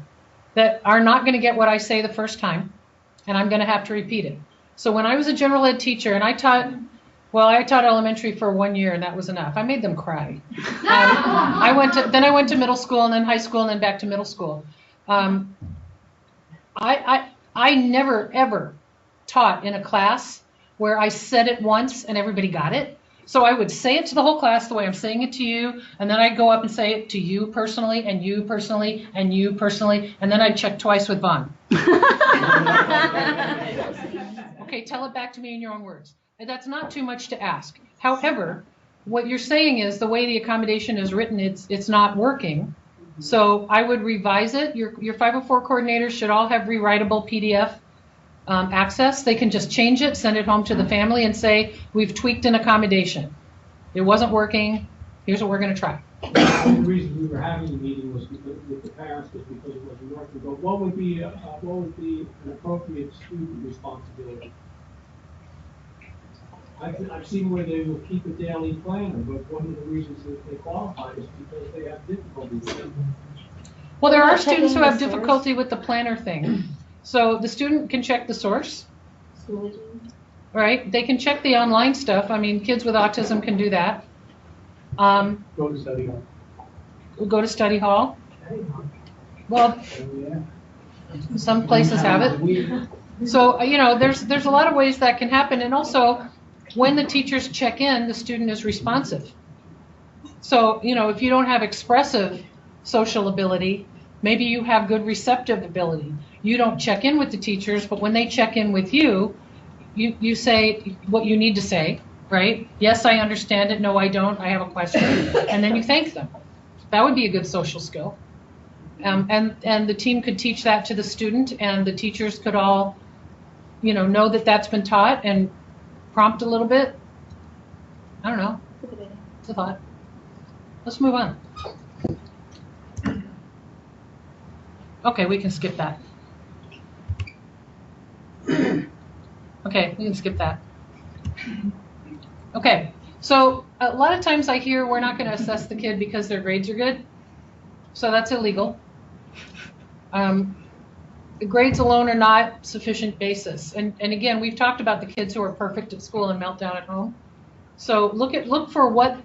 Speaker 2: that are not going to get what I say the first time, and I'm going to have to repeat it. So when I was a general ed teacher and I taught elementary for 1 year, and that was enough. I made them cry. I went to middle school, and then high school, and then back to middle school. I never ever taught in a class where I said it once and everybody got it. So I would say it to the whole class the way I'm saying it to you, and then I'd go up and say it to you personally, and you personally, and you personally, and then I'd check twice with Vaughn. Okay, tell it back to me in your own words. That's not too much to ask. However, what you're saying is the way the accommodation is written, it's not working. So I would revise it. Your 504 coordinators should all have rewritable PDF access. They can just change it, send it home to the family, and say, we've tweaked an accommodation. It wasn't working. Here's what we're going to try.
Speaker 10: The reason we were having the meeting was with the parents was because it wasn't working. But what would be an appropriate student responsibility? I've seen where they will keep a daily planner, but one of the reasons that they qualify is because they have difficulty with it.
Speaker 2: Well, there are students who have difficulty with the planner thing. So the student can check the source, right? They can check the online stuff. I mean, kids with autism can do that.
Speaker 10: Go to study hall.
Speaker 2: Go to study hall. Well, some places have it. So, there's a lot of ways that can happen. And also, when the teachers check in, the student is responsive. So, if you don't have expressive social ability, maybe you have good receptive ability. You don't check in with the teachers, but when they check in with you, you say what you need to say, right? Yes, I understand it. No, I don't. I have a question. And then you thank them. That would be a good social skill. And the team could teach that to the student, and the teachers could all, know that that's been taught and prompt a little bit. I don't know. It's a thought. Let's move on. Okay, we can skip that. Okay, we can skip that. Okay, so a lot of times I hear we're not going to assess the kid because their grades are good. So that's illegal. The grades alone are not sufficient basis. And again, we've talked about the kids who are perfect at school and meltdown at home. So look for what,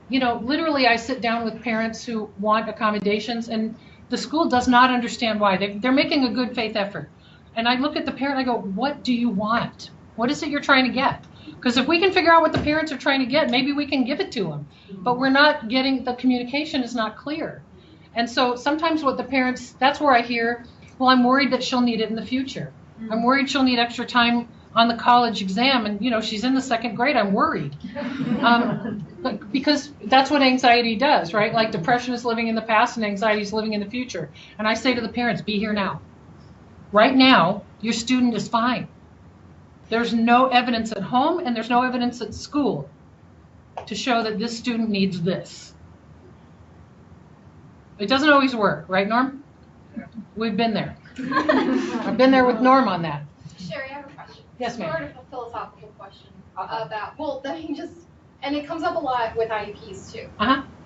Speaker 2: literally I sit down with parents who want accommodations, and the school does not understand why. They're making a good faith effort. And I look at the parent, I go, what do you want? What is it you're trying to get? Because if we can figure out what the parents are trying to get, maybe we can give it to them. But we're not getting, the communication is not clear. And so sometimes what the parents, that's where I hear, well, I'm worried that she'll need it in the future. I'm worried she'll need extra time on the college exam. And, you know, she's in the 2nd grade, I'm worried. Because that's what anxiety does, right? Like depression is living in the past and anxiety is living in the future. And I say to the parents, be here now. Right now, your student is fine. There's no evidence at home and there's no evidence at school to show that this student needs this. It doesn't always work, right, Norm? We've been there. I've been there with Norm on that.
Speaker 12: Sherry, I have a question.
Speaker 2: Yes, ma'am.
Speaker 12: Sort of a philosophical question about, well, I mean, just, and it comes up a lot with IEPs too.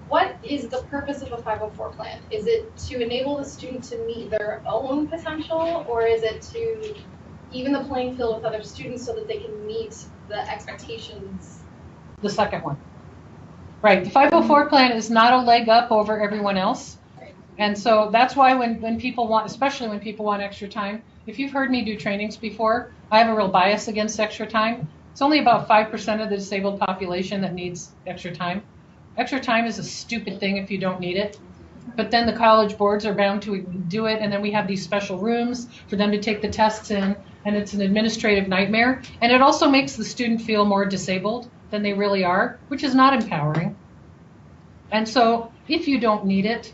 Speaker 12: What is the purpose of a 504 plan? Is it to enable the student to meet their own potential, or is it to even the playing field with other students so that they can meet the expectations?
Speaker 2: The second one. Right. The 504 plan is not a leg up over everyone else. And so that's why when people want, especially when people want extra time, if you've heard me do trainings before, I have a real bias against extra time. It's only about 5% of the disabled population that needs extra time. Extra time is a stupid thing if you don't need it. But then the college boards are bound to do it, and then we have these special rooms for them to take the tests in, and it's an administrative nightmare. And it also makes the student feel more disabled than they really are, which is not empowering. And so if you don't need it,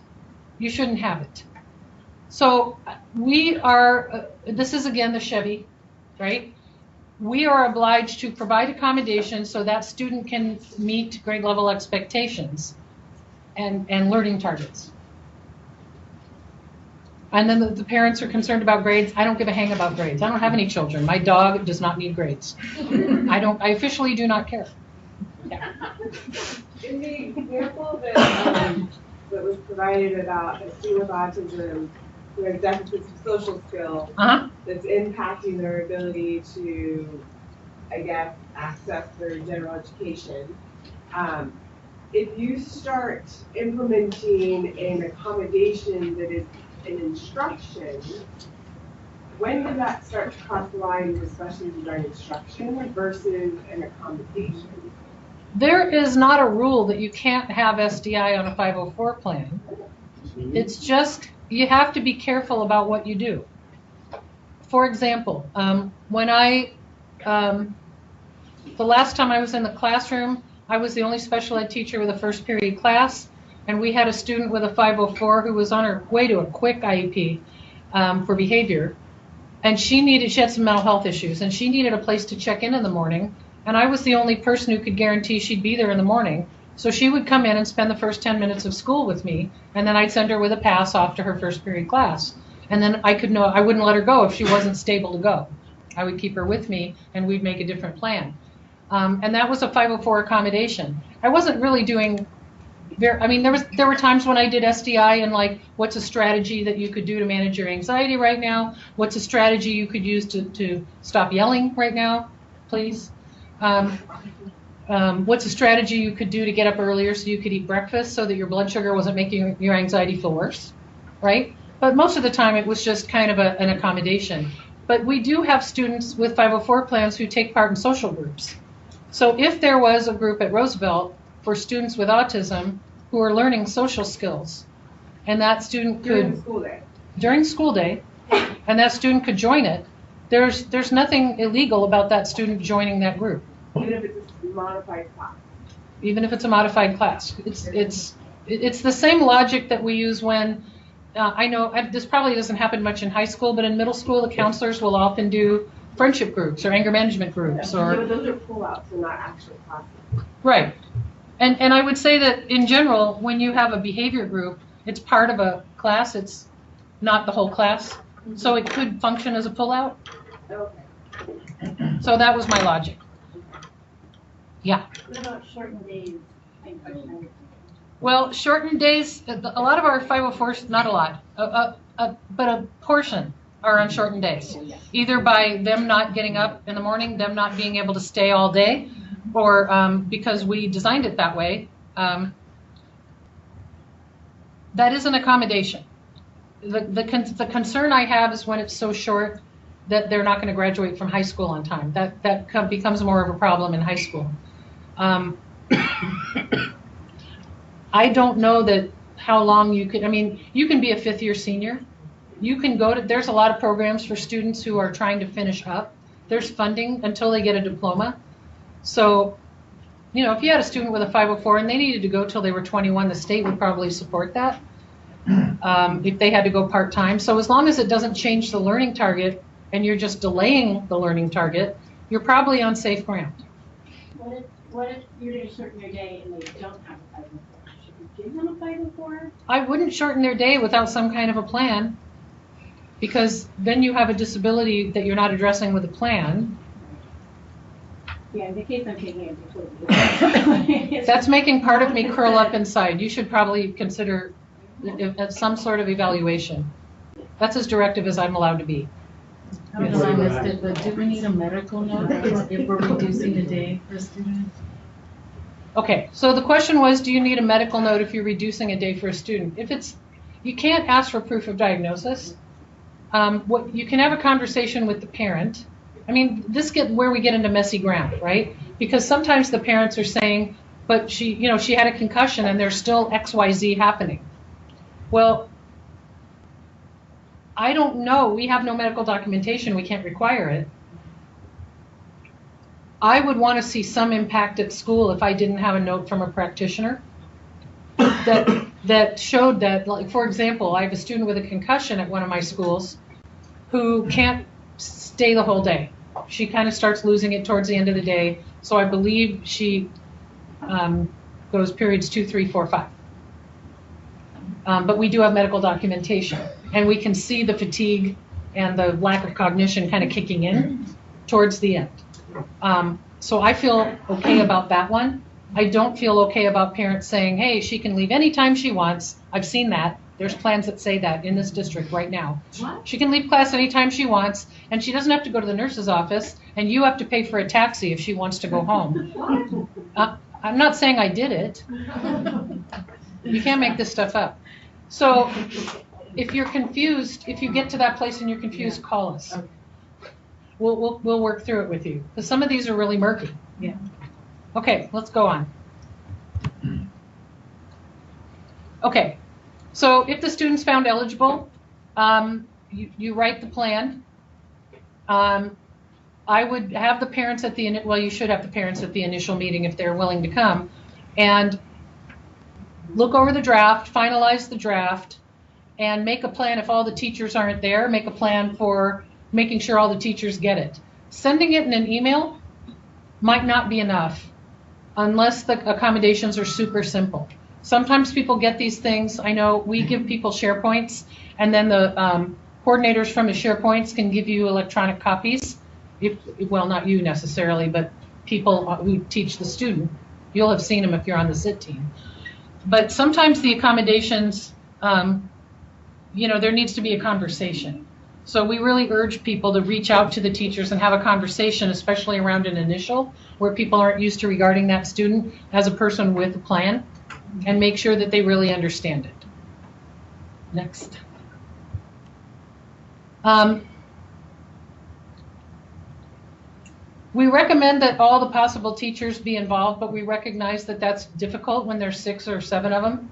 Speaker 2: you shouldn't have it. So we are, this is again the Chevy, right? We are obliged to provide accommodations so that student can meet grade level expectations and learning targets. And then the parents are concerned about grades. I don't give a hang about grades. I don't have any children. My dog does not need grades. I officially do not care. Yeah.
Speaker 6: In the example that was provided about a student with autism who has deficits of social skills that's impacting their ability to, I guess, access their general education. If you start implementing an accommodation that is an instruction, when does that start to cross the line with specially designed instruction versus an accommodation?
Speaker 2: There is not a rule that you can't have SDI on a 504 plan. It's just, you have to be careful about what you do. For example, when the last time I was in the classroom, I was the only special ed teacher with a first period class, and we had a student with a 504 who was on her way to a quick IEP for behavior, and she had some mental health issues, and she needed a place to check in the morning, and I was the only person who could guarantee she'd be there in the morning. So she would come in and spend the first 10 minutes of school with me, and then I'd send her with a pass off to her first period class. And then I wouldn't let her go if she wasn't stable to go. I would keep her with me, and we'd make a different plan. And that was a 504 accommodation. I wasn't really doing, there were times when I did SDI and like, what's a strategy that you could do to manage your anxiety right now? What's a strategy you could use to stop yelling right now, please? What's a strategy you could do to get up earlier so you could eat breakfast so that your blood sugar wasn't making your anxiety feel worse, right? But most of the time it was just kind of an accommodation. But we do have students with 504 plans who take part in social groups. So if there was a group at Roosevelt for students with autism who are learning social skills, and that student could during school day, and that student could join it, there's nothing illegal about that student joining that group.
Speaker 6: Even if it's a modified class.
Speaker 2: Even if it's a modified class, it's the same logic that we use when I know this probably doesn't happen much in high school, but in middle school the counselors will often do friendship groups or anger management groups or
Speaker 6: those are pull-outs and not actual classes.
Speaker 2: right. And I would say that in general, when you have a behavior group, it's part of a class. It's not the whole class, so it could function as a pull-out.
Speaker 6: Okay.
Speaker 2: So that was my logic. Yeah.
Speaker 16: What about shortened days?
Speaker 2: Well, shortened days, a lot of our 504s, not a lot, but a portion are on shortened days. Either by them not getting up in the morning, them not being able to stay all day, or because we designed it that way. That is an accommodation. The concern I have is when it's so short that they're not going to graduate from high school on time. That becomes more of a problem in high school. I don't know that how long you could, I mean, you can be a 5th year senior. You can go to, there's a lot of programs for students who are trying to finish up. There's funding until they get a diploma. So, you know, if you had a student with a 504 and they needed to go till they were 21, the state would probably support that if they had to go part-time. So as long as it doesn't change the learning target and you're just delaying the learning target, you're probably on safe ground.
Speaker 1: What if you're going to shorten your day and they don't have a 504? Should we give them a 504?
Speaker 2: I wouldn't shorten their day without some kind of a plan, because then you have a disability that you're not addressing with a plan.
Speaker 1: Yeah, in the case I'm taking it.
Speaker 2: That's making part of me curl up inside. You should probably consider some sort of evaluation. That's as directive as I'm allowed to be.
Speaker 18: I don't know if I missed it, but do we need a medical note if we're reducing a day for students?
Speaker 2: Okay, so the question was, do you need a medical note if you're reducing a day for a student? If it's, you can't ask for proof of diagnosis. What you can have a conversation with the parent. I mean, where we get into messy ground, right? Because sometimes the parents are saying, but she had a concussion and there's still XYZ happening. Well, I don't know. We have no medical documentation. We can't require it. I would want to see some impact at school if I didn't have a note from a practitioner that showed that, like, for example, I have a student with a concussion at one of my schools who can't stay the whole day. She kind of starts losing it towards the end of the day. So I believe she goes periods 2, 3, 4, 5. But we do have medical documentation, and we can see the fatigue and the lack of cognition kind of kicking in towards the end. So I feel okay about that one. I don't feel okay about parents saying, hey, she can leave anytime she wants. I've seen that. There's plans that say that in this district right now. What? She can leave class anytime she wants, and she doesn't have to go to the nurse's office, and you have to pay for a taxi if she wants to go home. What? I'm not saying I did it. You can't make this stuff up. So if you're confused, if you get to that place and you're confused, call us. We'll work through it with you, because some of these are really murky.
Speaker 18: Yeah.
Speaker 2: Okay, let's go on. Okay, so if the student's found eligible, you write the plan. I would have the parents at the, well, you should have the parents at the initial meeting if they're willing to come, and look over the draft, finalize the draft, and make a plan. If all the teachers aren't there, make a plan for making sure all the teachers get it. Sending it in an email might not be enough unless the accommodations are super simple. Sometimes people get these things. I know we give people SharePoints, and then the coordinators from the SharePoints can give you electronic copies. Well, not you necessarily, but people who teach the student. You'll have seen them if you're on the SIT team. But sometimes the accommodations, there needs to be a conversation. So we really urge people to reach out to the teachers and have a conversation, especially around an initial, where people aren't used to regarding that student as a person with a plan, and make sure that they really understand it. Next. We recommend that all the possible teachers be involved, but we recognize that that's difficult when there's 6 or 7 of them.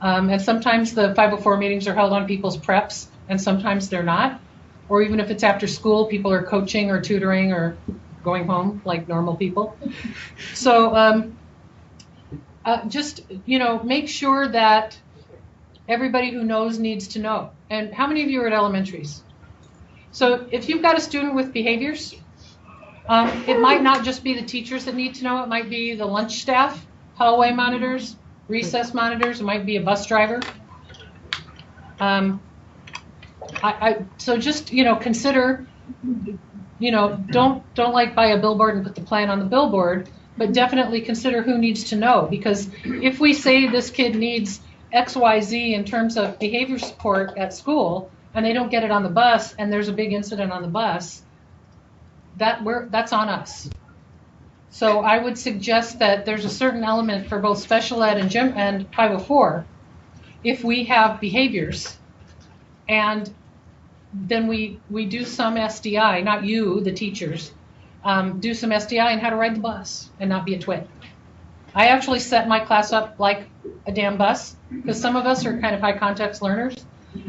Speaker 2: And sometimes the 504 meetings are held on people's preps, and sometimes they're not. Or even if it's after school, people are coaching or tutoring or going home like normal people. So just, make sure that everybody who knows needs to know. And how many of you are at elementaries? So if you've got a student with behaviors, it might not just be the teachers that need to know. It might be the lunch staff, hallway monitors, recess monitors. It might be a bus driver. So just, consider, don't like buy a billboard and put the plan on the billboard, but definitely consider who needs to know. Because if we say this kid needs XYZ in terms of behavior support at school, and they don't get it on the bus, and there's a big incident on the bus, that's on us. So I would suggest that there's a certain element for both special ed and 504 if we have behaviors, and then we do some SDI, not you, the teachers, do some SDI on how to ride the bus and not be a twit. I actually set my class up like a damn bus, because some of us are kind of high context learners.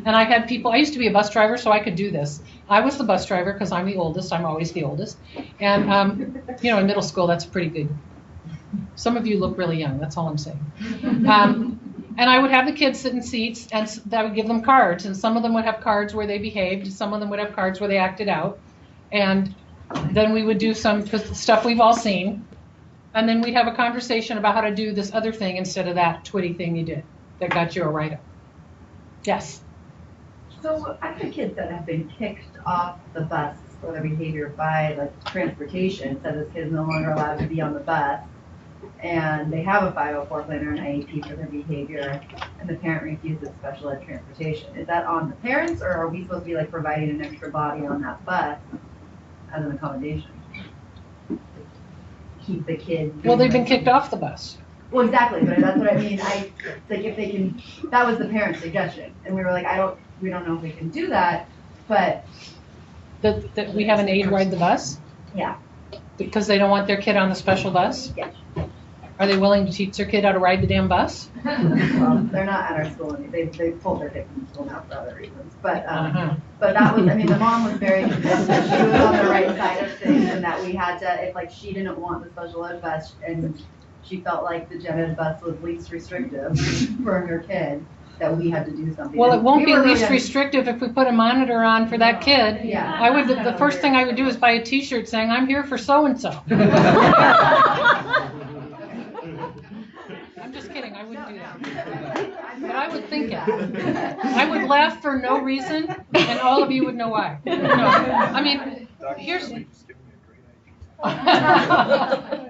Speaker 2: And I had people, I used to be a bus driver, so I could do this. I was the bus driver because I'm the oldest. I'm always the oldest. And, in middle school, that's pretty good. Some of you look really young. That's all I'm saying. And I would have the kids sit in seats, and I would give them cards. And some of them would have cards where they behaved. Some of them would have cards where they acted out. And then we would do some stuff we've all seen. And then we'd have a conversation about how to do this other thing instead of that twitty thing you did that got you a write-up. Yes?
Speaker 15: So I've had kids that have been kicked off the bus for their behavior by transportation, said this kid is no longer allowed to be on the bus, and they have a 504 plan or an IEP for their behavior, and the parent refuses special ed transportation. Is that on the parents, or are we supposed to be providing an extra body on that bus as an accommodation? Keep the kid.
Speaker 2: Well, they've been kicked off the bus.
Speaker 15: Well, exactly, but that's what I mean. If they can, that was the parent's suggestion, and we were like, we don't know if we can do that, but.
Speaker 2: That we have an aide ride the bus?
Speaker 15: Yeah.
Speaker 2: Because they don't want their kid on the special bus?
Speaker 15: Yeah.
Speaker 2: Are they willing to teach their kid how to ride the damn bus?
Speaker 15: Well, they're not at our school, they pulled their kid from school now for other reasons, but that was, the mom was very convinced that she was on the right side of things, and that we had to, if she didn't want the special ed bus, and she felt like the gen ed bus was least restrictive for her kid, that we had to do something.
Speaker 2: Well, it won't be least restrictive if we put a monitor on for that kid.
Speaker 15: Yeah.
Speaker 2: The first thing I would do is buy a t-shirt saying, I'm here for so-and-so. I'm just kidding, I wouldn't do that. But I would think it. I would laugh for no reason, and all of you would know why. Here's...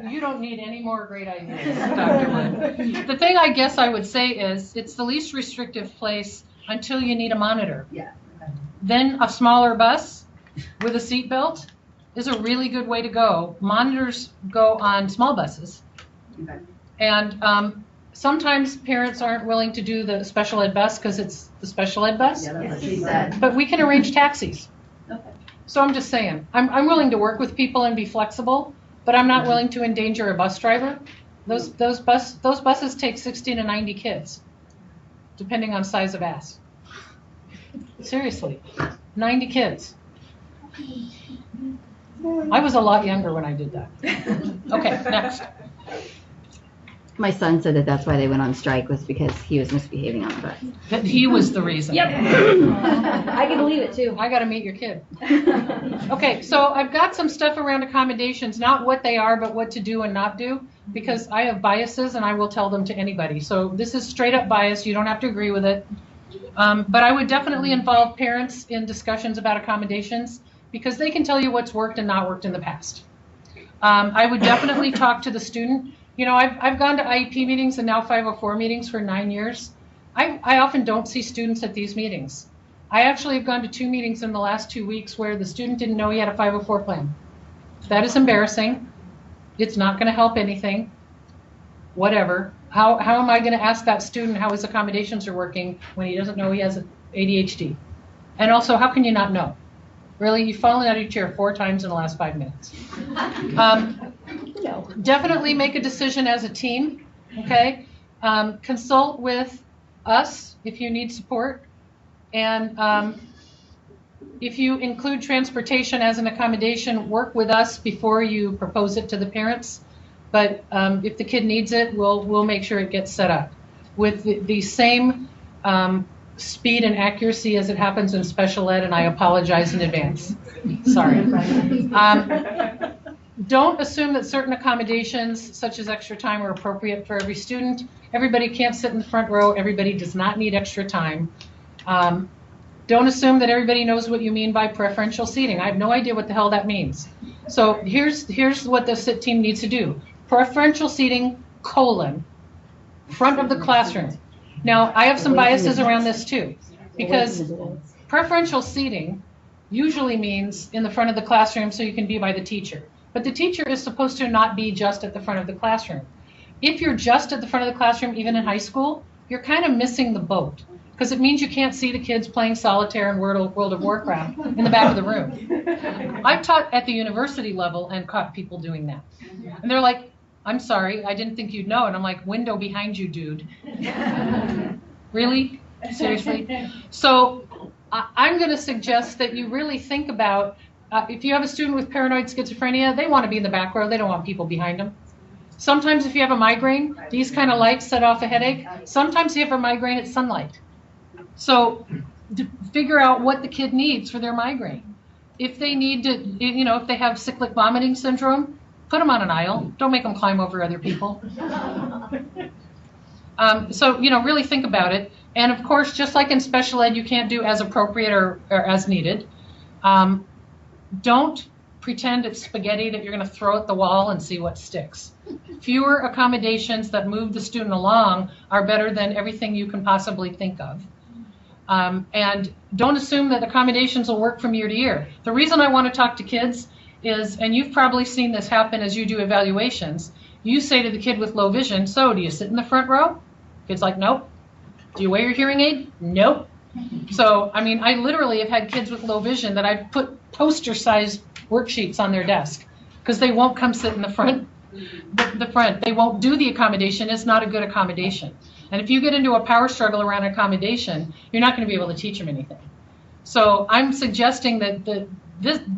Speaker 2: You don't need any more great ideas, Dr. Wood. The thing I guess I would say is it's the least restrictive place until you need a monitor.
Speaker 15: Yeah. Okay.
Speaker 2: Then a smaller bus with a seat belt is a really good way to go. Monitors go on small buses.
Speaker 15: Okay.
Speaker 2: And sometimes parents aren't willing to do the special ed bus because it's the special ed bus.
Speaker 15: Yeah, that's what she said.
Speaker 2: But we can arrange taxis.
Speaker 15: Okay.
Speaker 2: So I'm just saying, I'm willing to work with people and be flexible, but I'm not willing to endanger a bus driver. Those buses take 60 to 90 kids, depending on size of ass. Seriously, 90 kids. I was a lot younger when I did that. Okay, next.
Speaker 11: My son said that that's why they went on strike, was because he was misbehaving on the bus.
Speaker 2: That he was the reason.
Speaker 17: Yep. I can believe it too.
Speaker 2: I got to meet your kid. Okay, so I've got some stuff around accommodations, not what they are, but what to do and not do, because I have biases and I will tell them to anybody. So this is straight up bias. You don't have to agree with it. But I would definitely involve parents in discussions about accommodations because they can tell you what's worked and not worked in the past. I would definitely talk to the student. I've gone to IEP meetings and now 504 meetings for 9 years. I often don't see students at these meetings. I actually have gone to 2 meetings in the last 2 weeks where the student didn't know he had a 504 plan. That is embarrassing. It's not going to help anything. Whatever. How am I going to ask that student how his accommodations are working when he doesn't know he has ADHD? And also, how can you not know? Really, you've fallen out of your chair 4 times in the last 5 minutes.
Speaker 17: No.
Speaker 2: Definitely make a decision as a team, okay? Consult with us if you need support. And if you include transportation as an accommodation, work with us before you propose it to the parents. But if the kid needs it, we'll make sure it gets set up with the same speed and accuracy as it happens in special ed, and I apologize in advance. Sorry. Don't assume that certain accommodations, such as extra time, are appropriate for every student. Everybody can't sit in the front row. Everybody does not need extra time. Don't assume that everybody knows what you mean by preferential seating. I have no idea what the hell that means. So here's what the SIT team needs to do. Preferential seating, front of the classroom. Now, I have some biases around this too, because preferential seating usually means in the front of the classroom so you can be by the teacher. But the teacher is supposed to not be just at the front of the classroom. If you're just at the front of the classroom, even in high school, you're kind of missing the boat. because it means you can't see the kids playing solitaire and World of Warcraft in the back of the room. I've taught at the university level and caught people doing that. And they're like, I'm sorry, I didn't think you'd know. And I'm like, window behind you, dude. Really? Seriously? So I'm going to suggest that you really think about, if you have a student with paranoid schizophrenia, they want to be in the back row. They don't want people behind them. Sometimes if you have a migraine, these kind of lights set off a headache. Sometimes if you have a migraine, it's sunlight. So figure out what the kid needs for their migraine. If they need to, if they have cyclic vomiting syndrome, put them on an aisle. Don't make them climb over other people. So really think about it. And of course, just like in special ed, you can't do as appropriate or as needed. Don't pretend it's spaghetti that you're going to throw at the wall and see what sticks. Fewer accommodations that move the student along are better than everything you can possibly think of. And don't assume that accommodations will work from year to year. The reason I want to talk to kids is, and you've probably seen this happen as you do evaluations, you say to the kid with low vision, so do you sit in the front row? Kid's like, nope. Do you wear your hearing aid? Nope. So, I literally have had kids with low vision that I've put poster-sized worksheets on their desk because they won't come sit in the front. They won't do the accommodation. It's not a good accommodation. And if you get into a power struggle around accommodation, you're not going to be able to teach them anything. So I'm suggesting that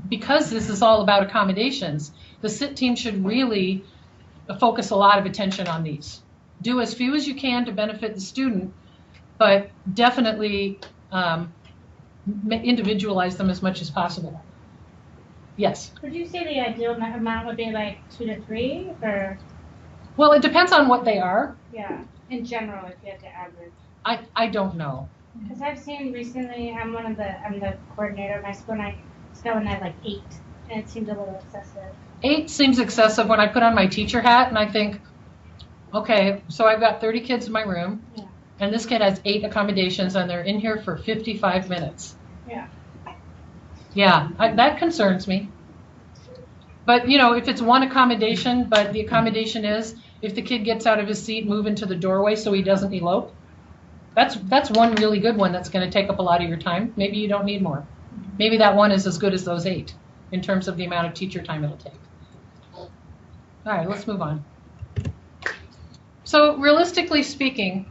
Speaker 2: because this is all about accommodations, the SIT team should really focus a lot of attention on these. Do as few as you can to benefit the student, but definitely individualize them as much as possible. Yes?
Speaker 19: Would you say the ideal amount would be like 2 to 3, or?
Speaker 2: Well, it depends on what they are.
Speaker 19: Yeah, in general, if you had to average.
Speaker 2: I don't know.
Speaker 19: Because I've seen recently, I'm the coordinator of my school, and I was going at like 8, and it seemed a little excessive.
Speaker 2: 8 seems excessive when I put on my teacher hat and I think, okay, so I've got 30 kids in my room, and this kid has 8 accommodations, and they're in here for 55 minutes.
Speaker 19: Yeah.
Speaker 2: Yeah, that concerns me. But, if it's one accommodation, but the accommodation is if the kid gets out of his seat, move into the doorway so he doesn't elope, that's one really good one that's going to take up a lot of your time. Maybe you don't need more. Maybe that one is as good as those 8 in terms of the amount of teacher time it'll take. All right, let's move on. So realistically speaking,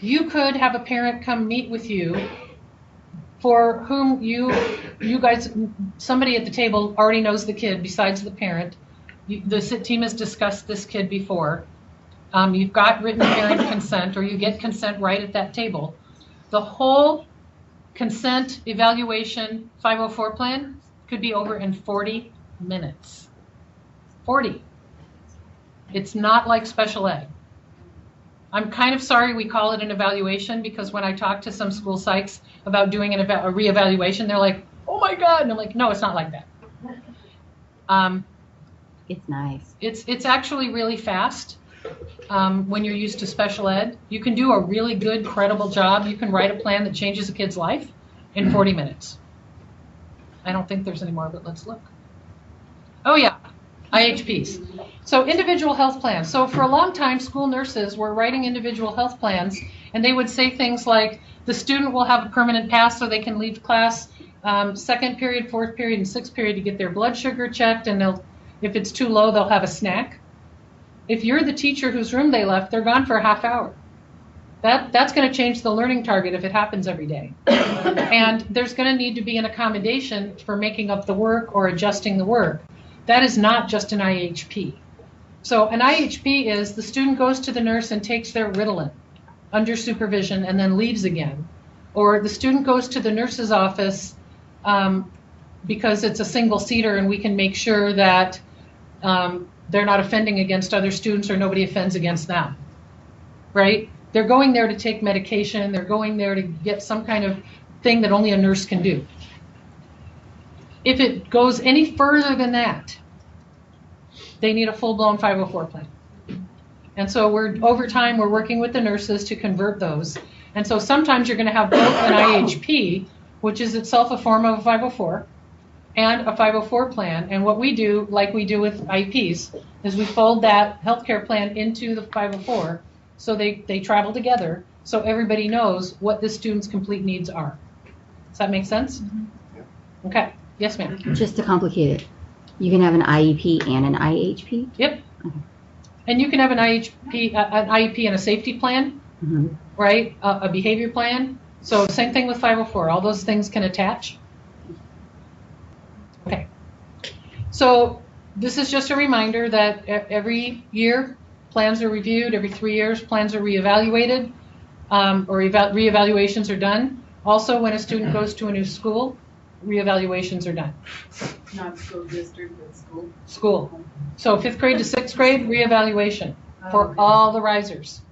Speaker 2: you could have a parent come meet with you for whom you guys, somebody at the table already knows the kid besides the parent. The SIT team has discussed this kid before. You've got written parent consent, or you get consent right at that table. The whole consent evaluation 504 plan could be over in 40 minutes. 40. It's not like special ed. I'm kind of sorry we call it an evaluation, because when I talk to some school psychs about doing a reevaluation, they're like, oh my God. And I'm like, no, it's not like that.
Speaker 11: It's nice.
Speaker 2: It's actually really fast when you're used to special ed. You can do a really good, credible job. You can write a plan that changes a kid's life in 40 minutes. I don't think there's any more, but let's look. Oh yeah, IHPs. So individual health plans. So for a long time, school nurses were writing individual health plans, and they would say things like, the student will have a permanent pass so they can leave class 2nd period, 4th period, and 6th period to get their blood sugar checked, and if it's too low, they'll have a snack. If you're the teacher whose room they left, they're gone for a half hour. That's going to change the learning target if it happens every day. And there's going to need to be an accommodation for making up the work or adjusting the work. That is not just an IHP. So an IHP is the student goes to the nurse and takes their Ritalin under supervision and then leaves again. Or the student goes to the nurse's office because it's a single seater and we can make sure that they're not offending against other students or nobody offends against them, right? They're going there to take medication. They're going there to get some kind of thing that only a nurse can do. If it goes any further than that, they need a full-blown 504 plan. And so over time, we're working with the nurses to convert those. And so sometimes you're going to have both an IHP, which is itself a form of a 504, and a 504 plan. And what we do, like we do with IEPs, is we fold that healthcare plan into the 504, so they travel together, so everybody knows what the student's complete needs are. Does that make sense? Okay, yes ma'am.
Speaker 11: Just to complicate it, you can have an IEP and an IHP?
Speaker 2: Yep. And you can have an IEP and a safety plan, right? A behavior plan. So same thing with 504, all those things can attach. Okay. So this is just a reminder that every year plans are reviewed, every 3 years plans are reevaluated, or reevaluations are done. Also, when a student goes to a new school, reevaluations are done.
Speaker 18: Not school district, but school.
Speaker 2: School. So 5th grade to 6th grade, reevaluation for all the risers.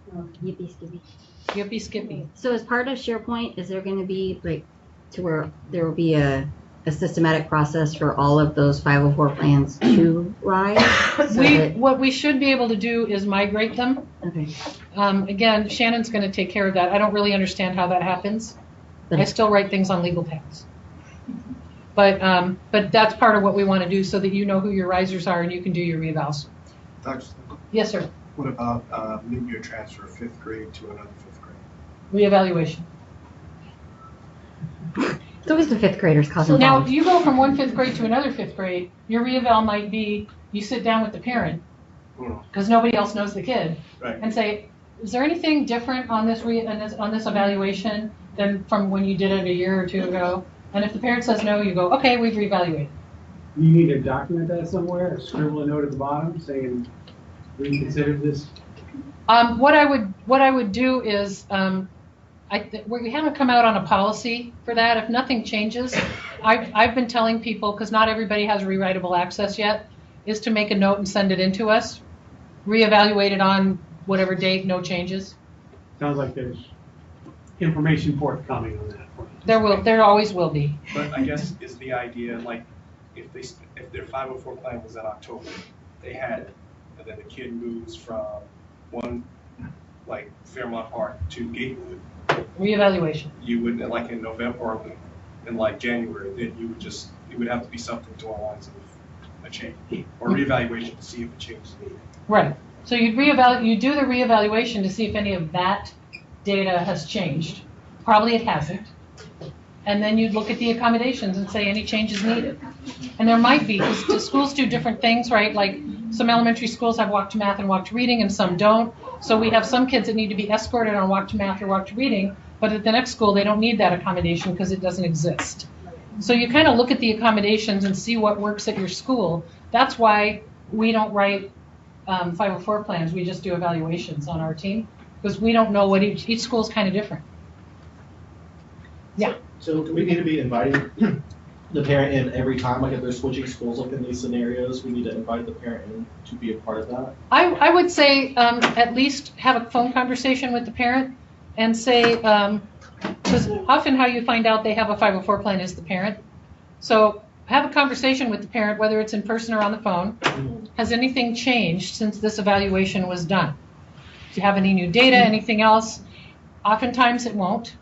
Speaker 11: Yippee skippy.
Speaker 2: Yippee skippy.
Speaker 11: So as part of SharePoint, is there going to be like to where there will be a systematic process for all of those 504 plans to rise?
Speaker 2: What we should be able to do is migrate them.
Speaker 11: Okay.
Speaker 2: Again, Shannon's going to take care of that. I don't really understand how that happens. I still write things on legal pads. But that's part of what we want to do so that you know who your risers are and you can do your reevals.
Speaker 8: Dr.
Speaker 2: Yes, sir.
Speaker 8: What about mid-year transfer, 5th grade to another 5th grade?
Speaker 2: Reevaluation.
Speaker 11: It's always the 5th graders causing
Speaker 2: Now,
Speaker 11: problems.
Speaker 2: if you go from one 5th grade to another 5th grade, your reeval might be you sit down with the parent because nobody else knows the kid and say, is there anything different on this on this evaluation than from when you did it a year or two ago? And if the parent says no, you go, okay, we've reevaluated.
Speaker 4: You need to document that somewhere, scribble a note at the bottom saying, we considered this.
Speaker 2: What I would do is, we haven't come out on a policy for that. If nothing changes, I've been telling people, because not everybody has rewritable access yet, is to make a note and send it in to us, reevaluate it on whatever date, no changes.
Speaker 4: Sounds like there's information forthcoming on that.
Speaker 2: There always will be.
Speaker 8: But I guess is the idea, like, if their 504 plan was in October, they had it, and then the kid moves from one, like, Fairmont Park to Gatewood.
Speaker 2: Reevaluation.
Speaker 8: You would, like, in November or in, like, January, then it would have to be something to the lines of a change, or reevaluation to see if a change is needed.
Speaker 2: Right. So you do the reevaluation to see if any of that data has changed. Probably it hasn't. And then you'd look at the accommodations and say any changes needed. And there might be, because the schools do different things, right? Like some elementary schools have walk to math and walk to reading and some don't. So we have some kids that need to be escorted on walk to math or walk to reading, but at the next school they don't need that accommodation because it doesn't exist. So you kind of look at the accommodations and see what works at your school. That's why we don't write 504 plans, we just do evaluations on our team, because we don't know what each school is kind of different. Yeah.
Speaker 13: So do we need to be inviting the parent in every time, like if they're switching schools, like in these scenarios, we need to invite the parent in to be a part of that?
Speaker 2: I would say at least have a phone conversation with the parent and say, because often how you find out they have a 504 plan is the parent. So have a conversation with the parent, whether it's in person or on the phone. Has anything changed since this evaluation was done? Do you have any new data, anything else? Oftentimes it won't.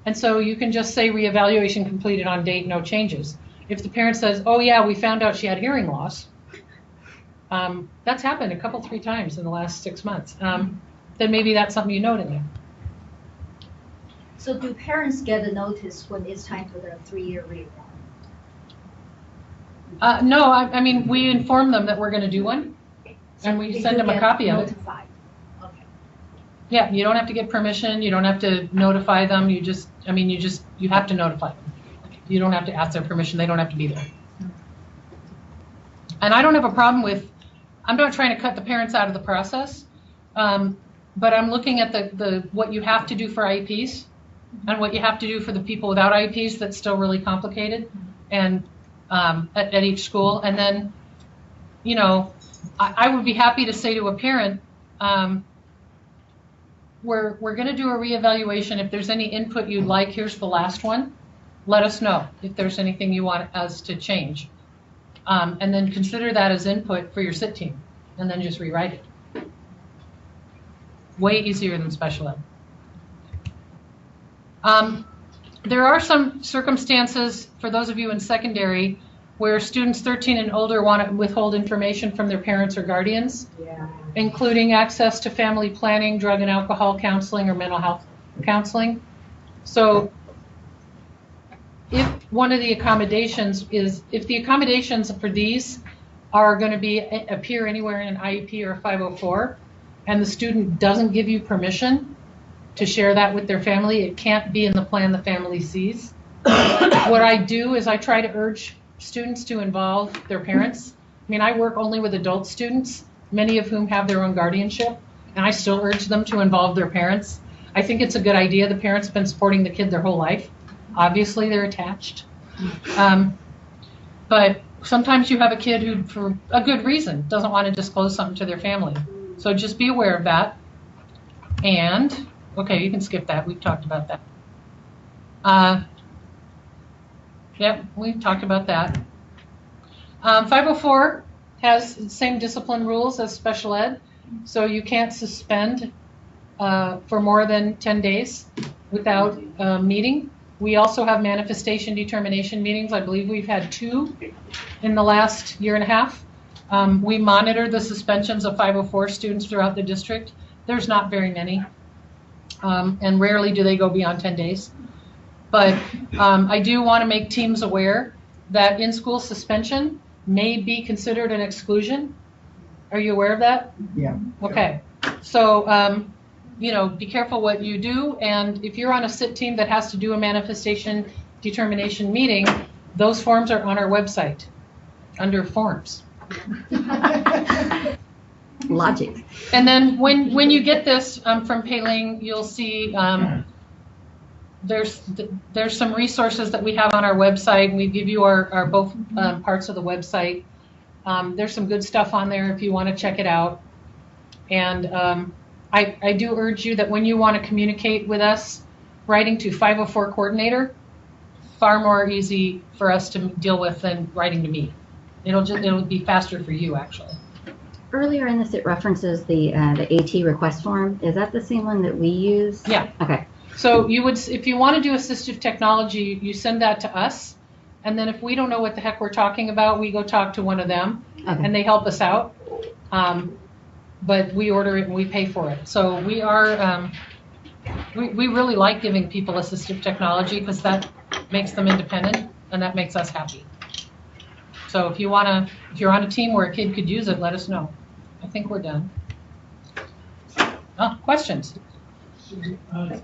Speaker 2: And so you can just say reevaluation completed on date, no changes. If the parent says, oh yeah, we found out she had hearing loss, that's happened a couple, 3 times in the last 6 months, then maybe that's something you note in there.
Speaker 17: So do parents get a notice when it's time for the 3-year review?
Speaker 2: No, I mean, we inform them that we're going to do one, and we send them a copy of it.
Speaker 17: Notified. Okay.
Speaker 2: Yeah, you don't have to get permission, you don't have to notify them, you have to notify them. You don't have to ask their permission, they don't have to be there. And I don't have a problem with, I'm not trying to cut the parents out of the process, but I'm looking at the what you have to do for IEPs and what you have to do for the people without IEPs that's still really complicated, and at each school. And then, you know, I would be happy to say to a parent, we're going to do a reevaluation. If there's any input you'd like, here's the last one. Let us know if there's anything you want us to change. And then consider that as input for your SIT team, and then just rewrite it. Way easier than special ed. There are some circumstances for those of you in secondary where students 13 and older want to withhold information from their parents or guardians, including access to family planning, drug and alcohol counseling, or mental health counseling. So if one of the accommodations is, if the accommodations for these are going to appear anywhere in an IEP or a 504, and the student doesn't give you permission to share that with their family, it can't be in the plan the family sees. What I do is I try to urge students to involve their parents. I mean, I work only with adult students, many of whom have their own guardianship, and I still urge them to involve their parents. I think it's a good idea. The parents have been supporting the kid their whole life. Obviously, they're attached. But sometimes you have a kid who, for a good reason, doesn't want to disclose something to their family. So just be aware of that. And, okay, you can skip that. We've talked about that. Yep, we've talked about that. 504 has the same discipline rules as special ed. So you can't suspend for more than 10 days without a meeting. We also have manifestation determination meetings. I believe we've had 2 in the last year and a half. We monitor the suspensions of 504 students throughout the district. There's not very many, and rarely do they go beyond 10 days. But I do want to make teams aware that in-school suspension may be considered an exclusion. Are you aware of that?
Speaker 14: Yeah.
Speaker 2: Okay. So, you know, be careful what you do, and if you're on a SIT team that has to do a manifestation determination meeting, those forms are on our website under forms.
Speaker 11: Logic.
Speaker 2: And then when you get this from Pei-Ling, you'll see there's some resources that we have on our website. We give you our both parts of the website. There's some good stuff on there if you want to check it out. And I do urge you that when you want to communicate with us, writing to 504 coordinator, far more easy for us to deal with than writing to me. It'll be faster for you, actually.
Speaker 11: Earlier in this, it references the AT request form. Is that the same one that we use?
Speaker 2: Yeah.
Speaker 11: Okay.
Speaker 2: So you would, if you want to do assistive technology, you send that to us, and then if we don't know what the heck we're talking about, we go talk to one of them, and they help us out. But we order it and we pay for it. So we are, we really like giving people assistive technology because that makes them independent and that makes us happy. So if you're on a team where a kid could use it, let us know. I think we're done. Oh, questions?
Speaker 10: I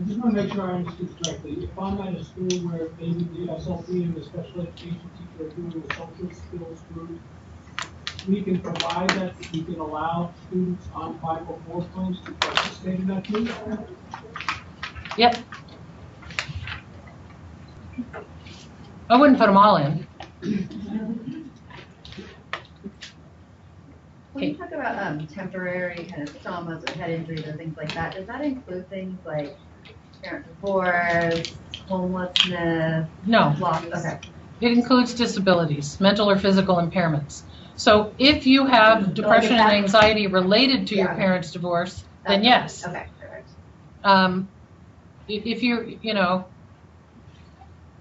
Speaker 10: just want to make sure I understood correctly. If I'm at a school where maybe the SLP and the special education teacher are doing a social skills group, we can provide that, we can allow students on 504 plans to participate in that group?
Speaker 2: Yep. I wouldn't put them all in.
Speaker 15: When you talk about temporary kind of traumas or head injuries or things like that, does that include things like parent divorce, homelessness?
Speaker 2: No.
Speaker 15: Loss? Okay.
Speaker 2: It includes disabilities, mental or physical impairments. So if you have depression and anxiety related to your parents' divorce, then yes.
Speaker 15: Okay, perfect.
Speaker 2: If you're,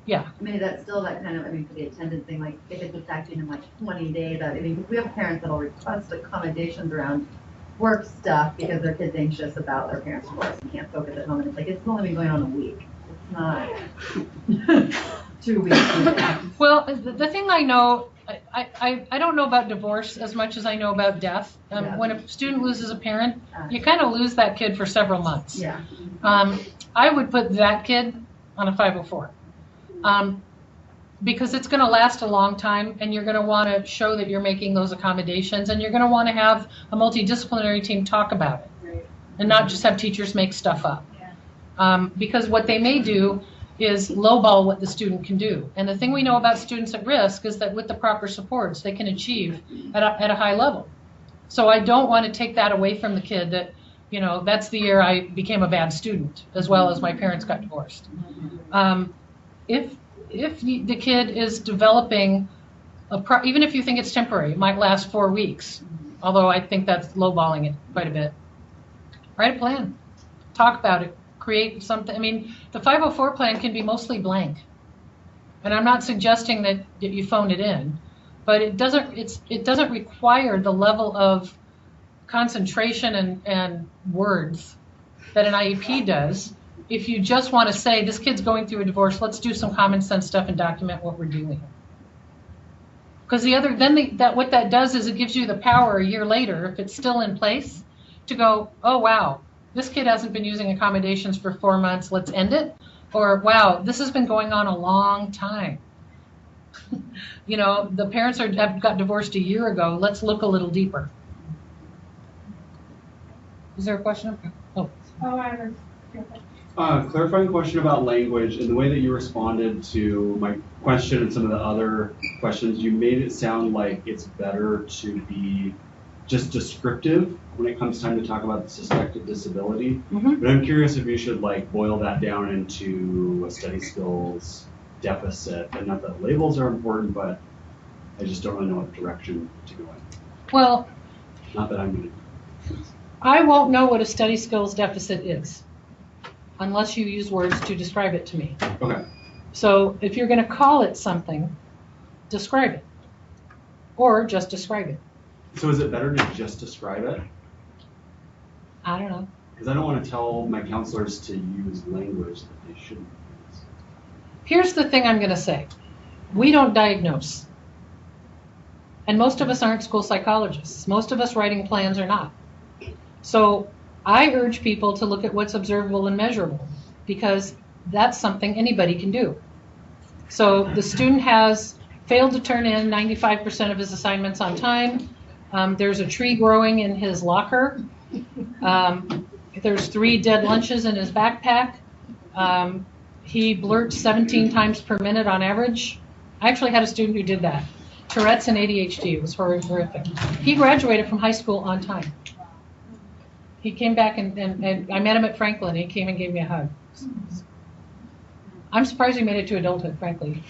Speaker 2: yeah.
Speaker 15: I mean, that's still that kind of, for the attendance thing, like if it's affecting in like 20 days, we have parents that'll request accommodations around work stuff because their kid's anxious about their parents' divorce and can't focus at home. And it's like, it's only been going on a week. It's not 2 weeks.
Speaker 2: Well, the thing I know, I don't know about divorce as much as I know about death. When a student loses a parent, you kind of lose that kid for several months.
Speaker 15: Yeah.
Speaker 2: I would put that kid on a 504 because it's going to last a long time, and you're going to want to show that you're making those accommodations, and you're going to want to have a multidisciplinary team talk about it, and not just have teachers make stuff up. Because what they may do is lowball what the student can do. And the thing we know about students at risk is that with the proper supports, they can achieve at a high level. So I don't want to take that away from the kid that, that's the year I became a bad student, as well as my parents got divorced. If the kid is developing, even if you think it's temporary, it might last 4 weeks, although I think that's lowballing it quite a bit. Write a plan. Talk about it. Create something. I mean, the 504 plan can be mostly blank. And I'm not suggesting that you phone it in, but it doesn't require the level of concentration and words that an IEP does. If you just want to say, this kid's going through a divorce, let's do some common sense stuff and document what we're doing. Because what that does is it gives you the power a year later, if it's still in place, to go, oh wow, this kid hasn't been using accommodations for 4 months, let's end it. Or wow, this has been going on a long time. The parents have got divorced a year ago, let's look a little deeper. Is there a question? Oh,
Speaker 9: I was.
Speaker 5: Clarifying question about language and the way that you responded to my question and some of the other questions, you made it sound like it's better to be just descriptive when it comes time to talk about the suspected disability. But I'm curious if you should boil that down into a study skills deficit. And not that labels are important, but I just don't really know what direction to go in.
Speaker 2: Well,
Speaker 5: not that I'm going to.
Speaker 2: I won't know what a study skills deficit is unless you use words to describe it to me.
Speaker 5: Okay.
Speaker 2: So if you're going to call it something, describe it. Or just describe it.
Speaker 5: So is it better to just describe it?
Speaker 2: I don't know.
Speaker 5: Because I don't want to tell my counselors to use language that they shouldn't use.
Speaker 2: Here's the thing I'm going to say. We don't diagnose. And most of us aren't school psychologists. Most of us writing plans are not. So I urge people to look at what's observable and measurable, because that's something anybody can do. So the student has failed to turn in 95% of his assignments on time. There's a tree growing in his locker. There's 3 dead lunches in his backpack. He blurts 17 times per minute on average. I actually had a student who did that. Tourette's and ADHD. It was horrific. He graduated from high school on time. He came back and I met him at Franklin. He came and gave me a hug. I'm surprised he made it to adulthood, frankly.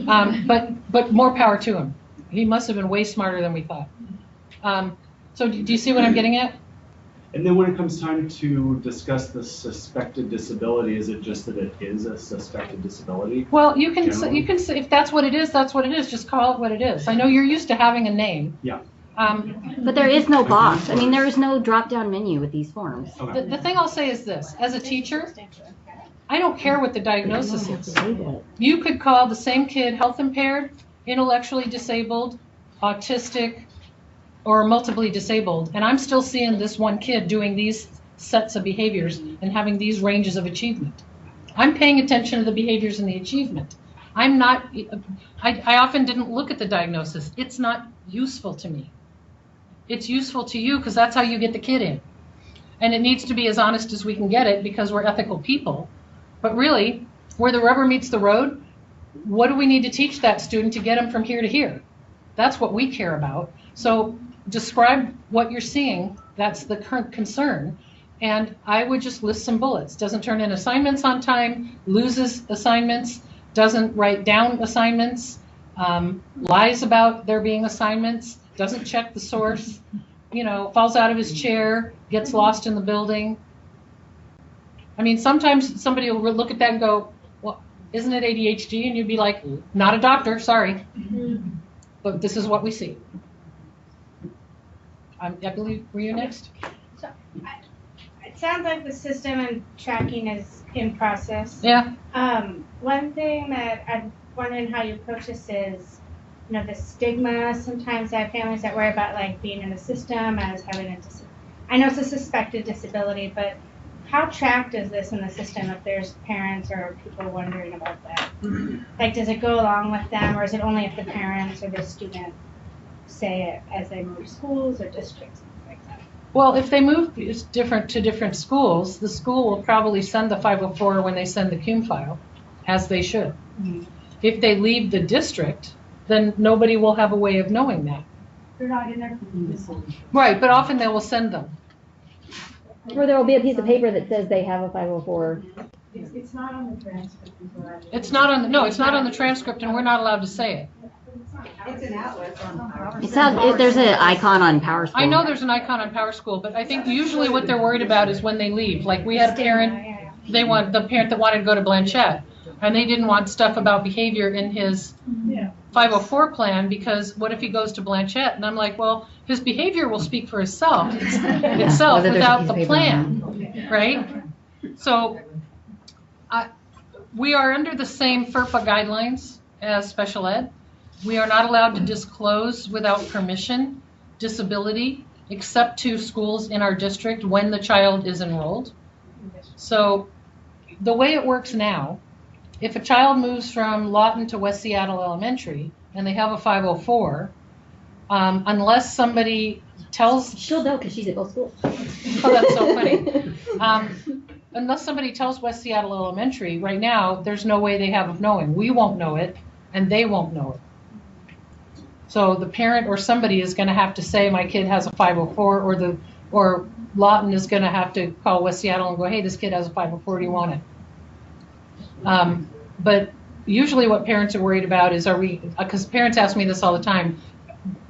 Speaker 2: But more power to him. He must have been way smarter than we thought. So do you see what I'm getting at?
Speaker 5: And then when it comes time to discuss the suspected disability, is it just that it is a suspected disability?
Speaker 2: Well, you can say if that's what it is, that's what it is. Just call it what it is. I know you're used to having a name.
Speaker 5: Yeah.
Speaker 11: But there is no box. I mean, there is no drop-down menu with these forms.
Speaker 5: Okay.
Speaker 2: The thing I'll say is this. As a teacher, I don't care what the diagnosis is. You could call the same kid health impaired, intellectually disabled, autistic, or multiply disabled, and I'm still seeing this one kid doing these sets of behaviors and having these ranges of achievement. I'm paying attention to the behaviors and the achievement. I often didn't look at the diagnosis. It's not useful to me. It's useful to you because that's how you get the kid in. And it needs to be as honest as we can get it because we're ethical people. But really, where the rubber meets the road, what do we need to teach that student to get them from here to here? That's what we care about. So describe what you're seeing. That's the current concern. And I would just list some bullets. Doesn't turn in assignments on time, loses assignments, doesn't write down assignments, lies about there being assignments, doesn't check the source, falls out of his chair, gets lost in the building. I mean, sometimes somebody will look at that and go, well, isn't it ADHD? And you'd be like, not a doctor, sorry. But this is what we see. I believe, were you next?
Speaker 19: So, it sounds like the system and tracking is in process.
Speaker 2: Yeah.
Speaker 19: One thing that I'm wondering how you approach this is, the stigma. Sometimes I have families that worry about being in the system as having I know it's a suspected disability, but how tracked is this in the system if there's parents or people wondering about that? Does it go along with them, or is it only if the parents or the student say it as they move schools or districts, things like that?
Speaker 2: Well, if they move to different schools, the school will probably send the 504 when they send the CUME file, as they should.
Speaker 19: Mm-hmm.
Speaker 2: If they leave the district, then nobody will have a way of knowing that.
Speaker 3: They're not in there.
Speaker 2: Right, but often they will send them.
Speaker 11: Or there will be a piece of paper that says they have a 504.
Speaker 3: It's not on the transcript.
Speaker 2: It's not on the transcript, and we're not allowed to say it.
Speaker 3: It's an atlas on PowerSchool.
Speaker 11: It says there's an icon on PowerSchool.
Speaker 2: I know there's an icon on PowerSchool, but I think usually what they're worried about is when they leave. Like we had a parent, the parent that wanted to go to Blanchette. And they didn't want stuff about behavior in his 504 plan, because what if he goes to Blanchette? And I'm like, well, his behavior will speak for itself without the plan, right? So we are under the same FERPA guidelines as special ed. We are not allowed to disclose without permission disability except to schools in our district when the child is enrolled. So the way it works now, if a child moves from Lawton to West Seattle Elementary and they have a 504, unless somebody tells...
Speaker 11: She'll know because she's at both schools.
Speaker 2: Oh, that's so funny. Unless somebody tells West Seattle Elementary, right now, there's no way they have of knowing. We won't know it, and they won't know it. So the parent or somebody is going to have to say, my kid has a 504, or Lawton is going to have to call West Seattle and go, hey, this kid has a 504, do you want it? But usually what parents are worried about is, because parents ask me this all the time,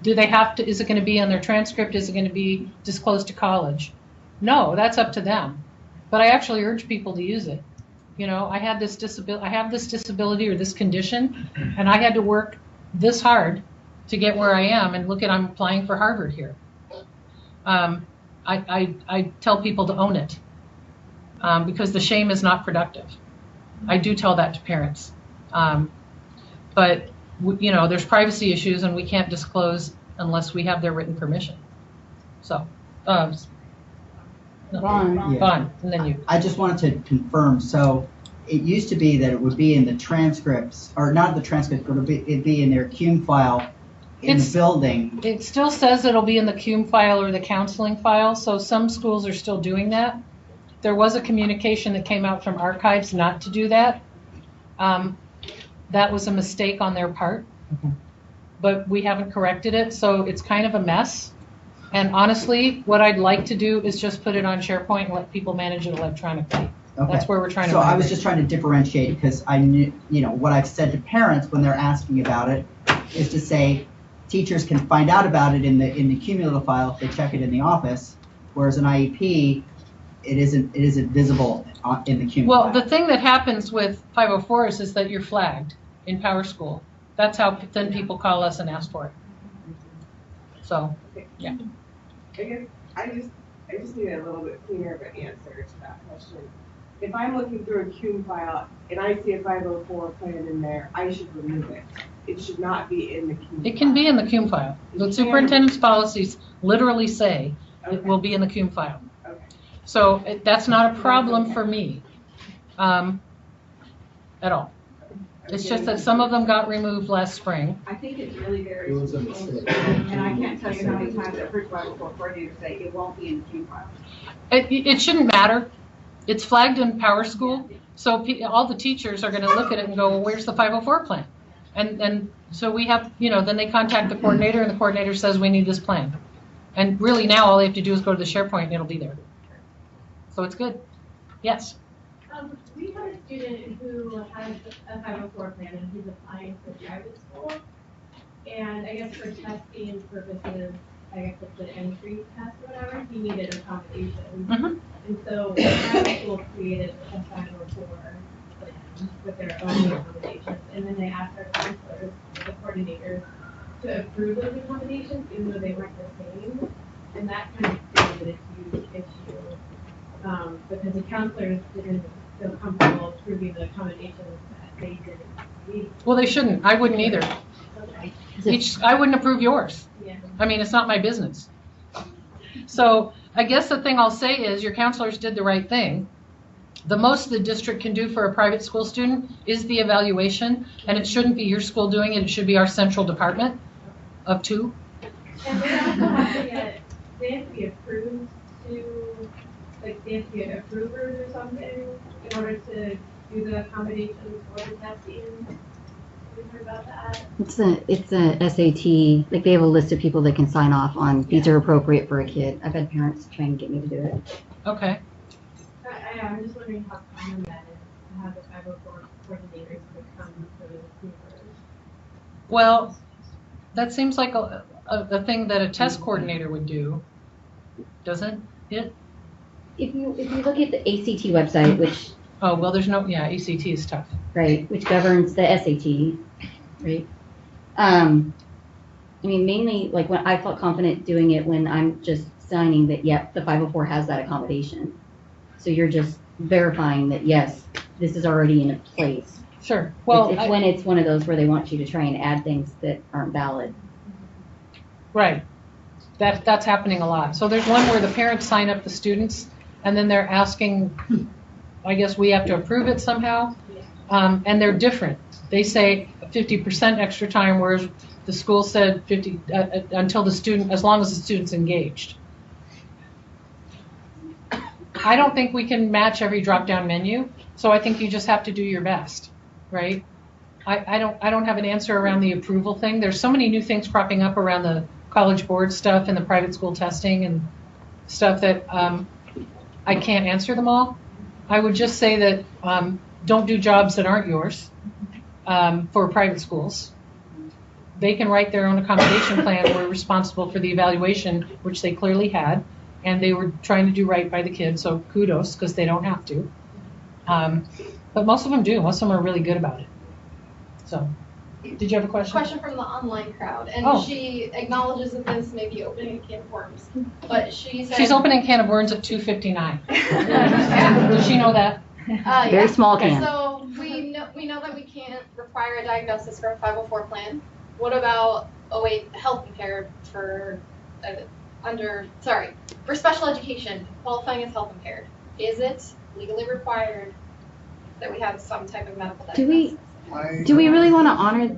Speaker 2: do they have to, is it going to be on their transcript? Is it going to be disclosed to college? No, that's up to them. But I actually urge people to use it. You know, I have this disability or this condition, and I had to work this hard to get where I am, and look at, I'm applying for Harvard here. I tell people to own it, because the shame is not productive. I do tell that to parents. But, you know, there's privacy issues, and we can't disclose unless we have their written permission. So, Vaughn, and then you.
Speaker 14: I just wanted to confirm, so it used to be that it would be in the transcripts, or not the transcripts, but it'd be in their CUME file in the building.
Speaker 2: It still says it'll be in the CUME file or the counseling file, so some schools are still doing that. There was a communication that came out from archives not to do that. That was a mistake on their part, but we haven't corrected it, so it's kind of a mess. And honestly, what I'd like to do is just put it on SharePoint and let people manage it electronically.
Speaker 14: Okay.
Speaker 2: That's where we're trying to.
Speaker 14: So I was just trying to differentiate, because I knew, you know, what I've said to parents when they're asking about it is to say, teachers can find out about it in the cumulative file if they check it in the office, whereas an IEP, it isn't visible in the cumulative
Speaker 2: Well,
Speaker 14: file.
Speaker 2: the thing that happens with 504s is that you're flagged in Power School. That's how then people call us and ask for it. So, yeah.
Speaker 6: I guess I just need a little bit cleaner of an answer to that question. If I'm looking through a CUME file and I see a 504 plan in there, I should remove it. It should not be in the CUME file.
Speaker 2: It can be in the CUME file. The superintendent's policies literally say it will be in the CUME file.
Speaker 6: Okay.
Speaker 2: So that's not a problem for me at all. It's just that some of them got removed last spring.
Speaker 3: I think it's really very, and I can't tell you how many times I've heard 504 coordinators say it won't be in the CUME file.
Speaker 2: It shouldn't matter. It's flagged in Power School, so all the teachers are going to look at it and go, well, where's the 504 plan? And so we have, you know, then they contact the coordinator, and the coordinator says, we need this plan. And really now all they have to do is go to the SharePoint and it'll be there. So it's good. Yes?
Speaker 9: We have a student who has a 504 plan and he's applying for private school. And I guess for testing purposes, I guess it's an entry test or whatever, he needed accommodation. And so the private school created a 504 plan with their own accommodations. And then they asked our counselors, the coordinators, to approve those accommodations even though they weren't the same. And that kind of created a huge issue because the counselors didn't feel comfortable approving the accommodations that they didn't need.
Speaker 2: Well, they shouldn't. I wouldn't either.
Speaker 9: Okay.
Speaker 2: I wouldn't approve yours.
Speaker 9: Yeah.
Speaker 2: I mean, it's not my business. So I guess the thing I'll say is your counselors did the right thing. The most the district can do for a private school student is the evaluation, and it shouldn't be your school doing it. It should be our central department of 2.
Speaker 9: And they also have to be approved to, like, they have to get approvers or something in order to do the accommodations for the testing. Have you heard about that?
Speaker 11: It's a SAT, like they have a list of people that can sign off on these are appropriate for a kid. I've had parents try and get me to do it.
Speaker 2: Okay.
Speaker 9: I'm just wondering how common that is to have the 504 coordinators become the approvers.
Speaker 2: Well, that seems like a thing that a test coordinator would do, doesn't it?
Speaker 11: If you look at the ACT website, which
Speaker 2: Oh, well, there's no, yeah, ACT is tough.
Speaker 11: right, which governs the SAT, right? I mean, mainly, like, when I felt confident doing it when I'm just signing that, yep, the 504 has that accommodation. So you're just verifying that, yes, this is already in place.
Speaker 2: Sure. Well,
Speaker 11: It's when it's one of those where they want you to try and add things that aren't valid.
Speaker 2: right. That's happening a lot. So there's one where the parents sign up the students, and then they're asking, I guess we have to approve it somehow, and they're different. They say 50% extra time, whereas the school said 50 until the student, as long as the student's engaged. I don't think we can match every drop-down menu, so I think you just have to do your best, right? I don't have an answer around the approval thing. There's so many new things cropping up around the College Board stuff and the private school testing and stuff that I can't answer them all. I would just say that don't do jobs that aren't yours for private schools. They can write their own accommodation plan. We're responsible for the evaluation, which they clearly had, and they were trying to do right by the kids, so kudos, because they don't have to. But most of them do. Most of them are really good about it. So, did you have a question?
Speaker 12: Question from the online crowd, and she acknowledges that this may be opening a can of worms, but she said...
Speaker 2: She's opening a can of worms at 2:59. Does she know that?
Speaker 11: Very small can.
Speaker 12: So we know that we can't require a diagnosis for a 504 plan. What about, health impaired for for special education, qualifying as health impaired? Is it legally required that we have some type of medical diagnosis?
Speaker 11: Do we really want to honor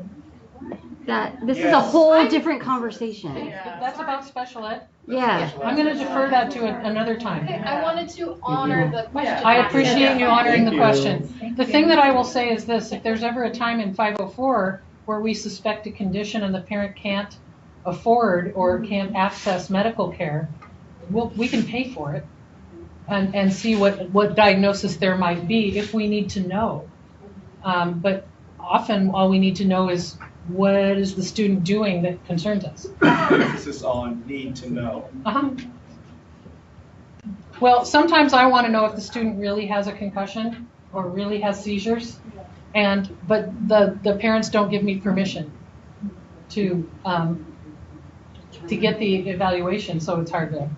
Speaker 11: that? This is a whole different conversation.
Speaker 2: That's about special ed?
Speaker 11: Yeah.
Speaker 2: I'm going to defer that to another time.
Speaker 12: Okay, I wanted to honor the question.
Speaker 2: I appreciate you honoring the question. The thing that I will say is this: if there's ever a time in 504 where we suspect a condition and the parent can't afford or can't access medical care, we can pay for it and see what diagnosis there might be if we need to know. But often all we need to know is what is the student doing that concerns us.
Speaker 8: Emphasis on need to know.
Speaker 2: Well, sometimes I want to know if the student really has a concussion or really has seizures, but the parents don't give me permission to get the evaluation, so it's hard to.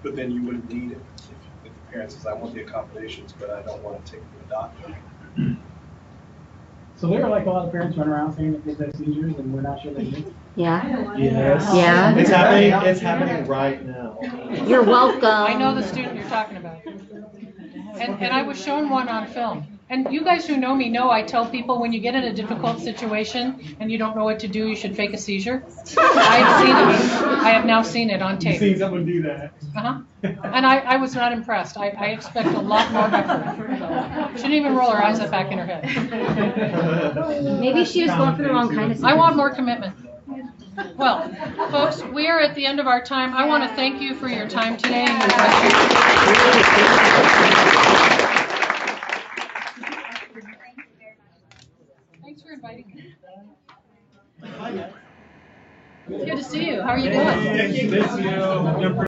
Speaker 8: But then you wouldn't need it if the parent says, I want the accommodations, but I don't want to take them to the doctor.
Speaker 4: So there are like a lot of parents run around saying that kids have seizures and we're not sure they do.
Speaker 11: Yeah.
Speaker 13: Yes.
Speaker 11: Yeah.
Speaker 13: It's happening right now.
Speaker 11: You're welcome.
Speaker 2: I know the student you're talking about. And I was shown one on film. And you guys who know me know I tell people when you get in a difficult situation and you don't know what to do, you should fake a seizure. I've seen it. I have now seen it on tape.
Speaker 4: You've seen someone do that.
Speaker 2: And I was not impressed. I expect a lot more effort. She didn't even roll her eyes up back in her head.
Speaker 11: Maybe she was going for the wrong kind of seizure.
Speaker 2: I want more commitment. Well, folks, we are at the end of our time. I want to thank you for your time today and your questions. Thanks for inviting me. It's good to see you. How are you doing?
Speaker 4: Thank you.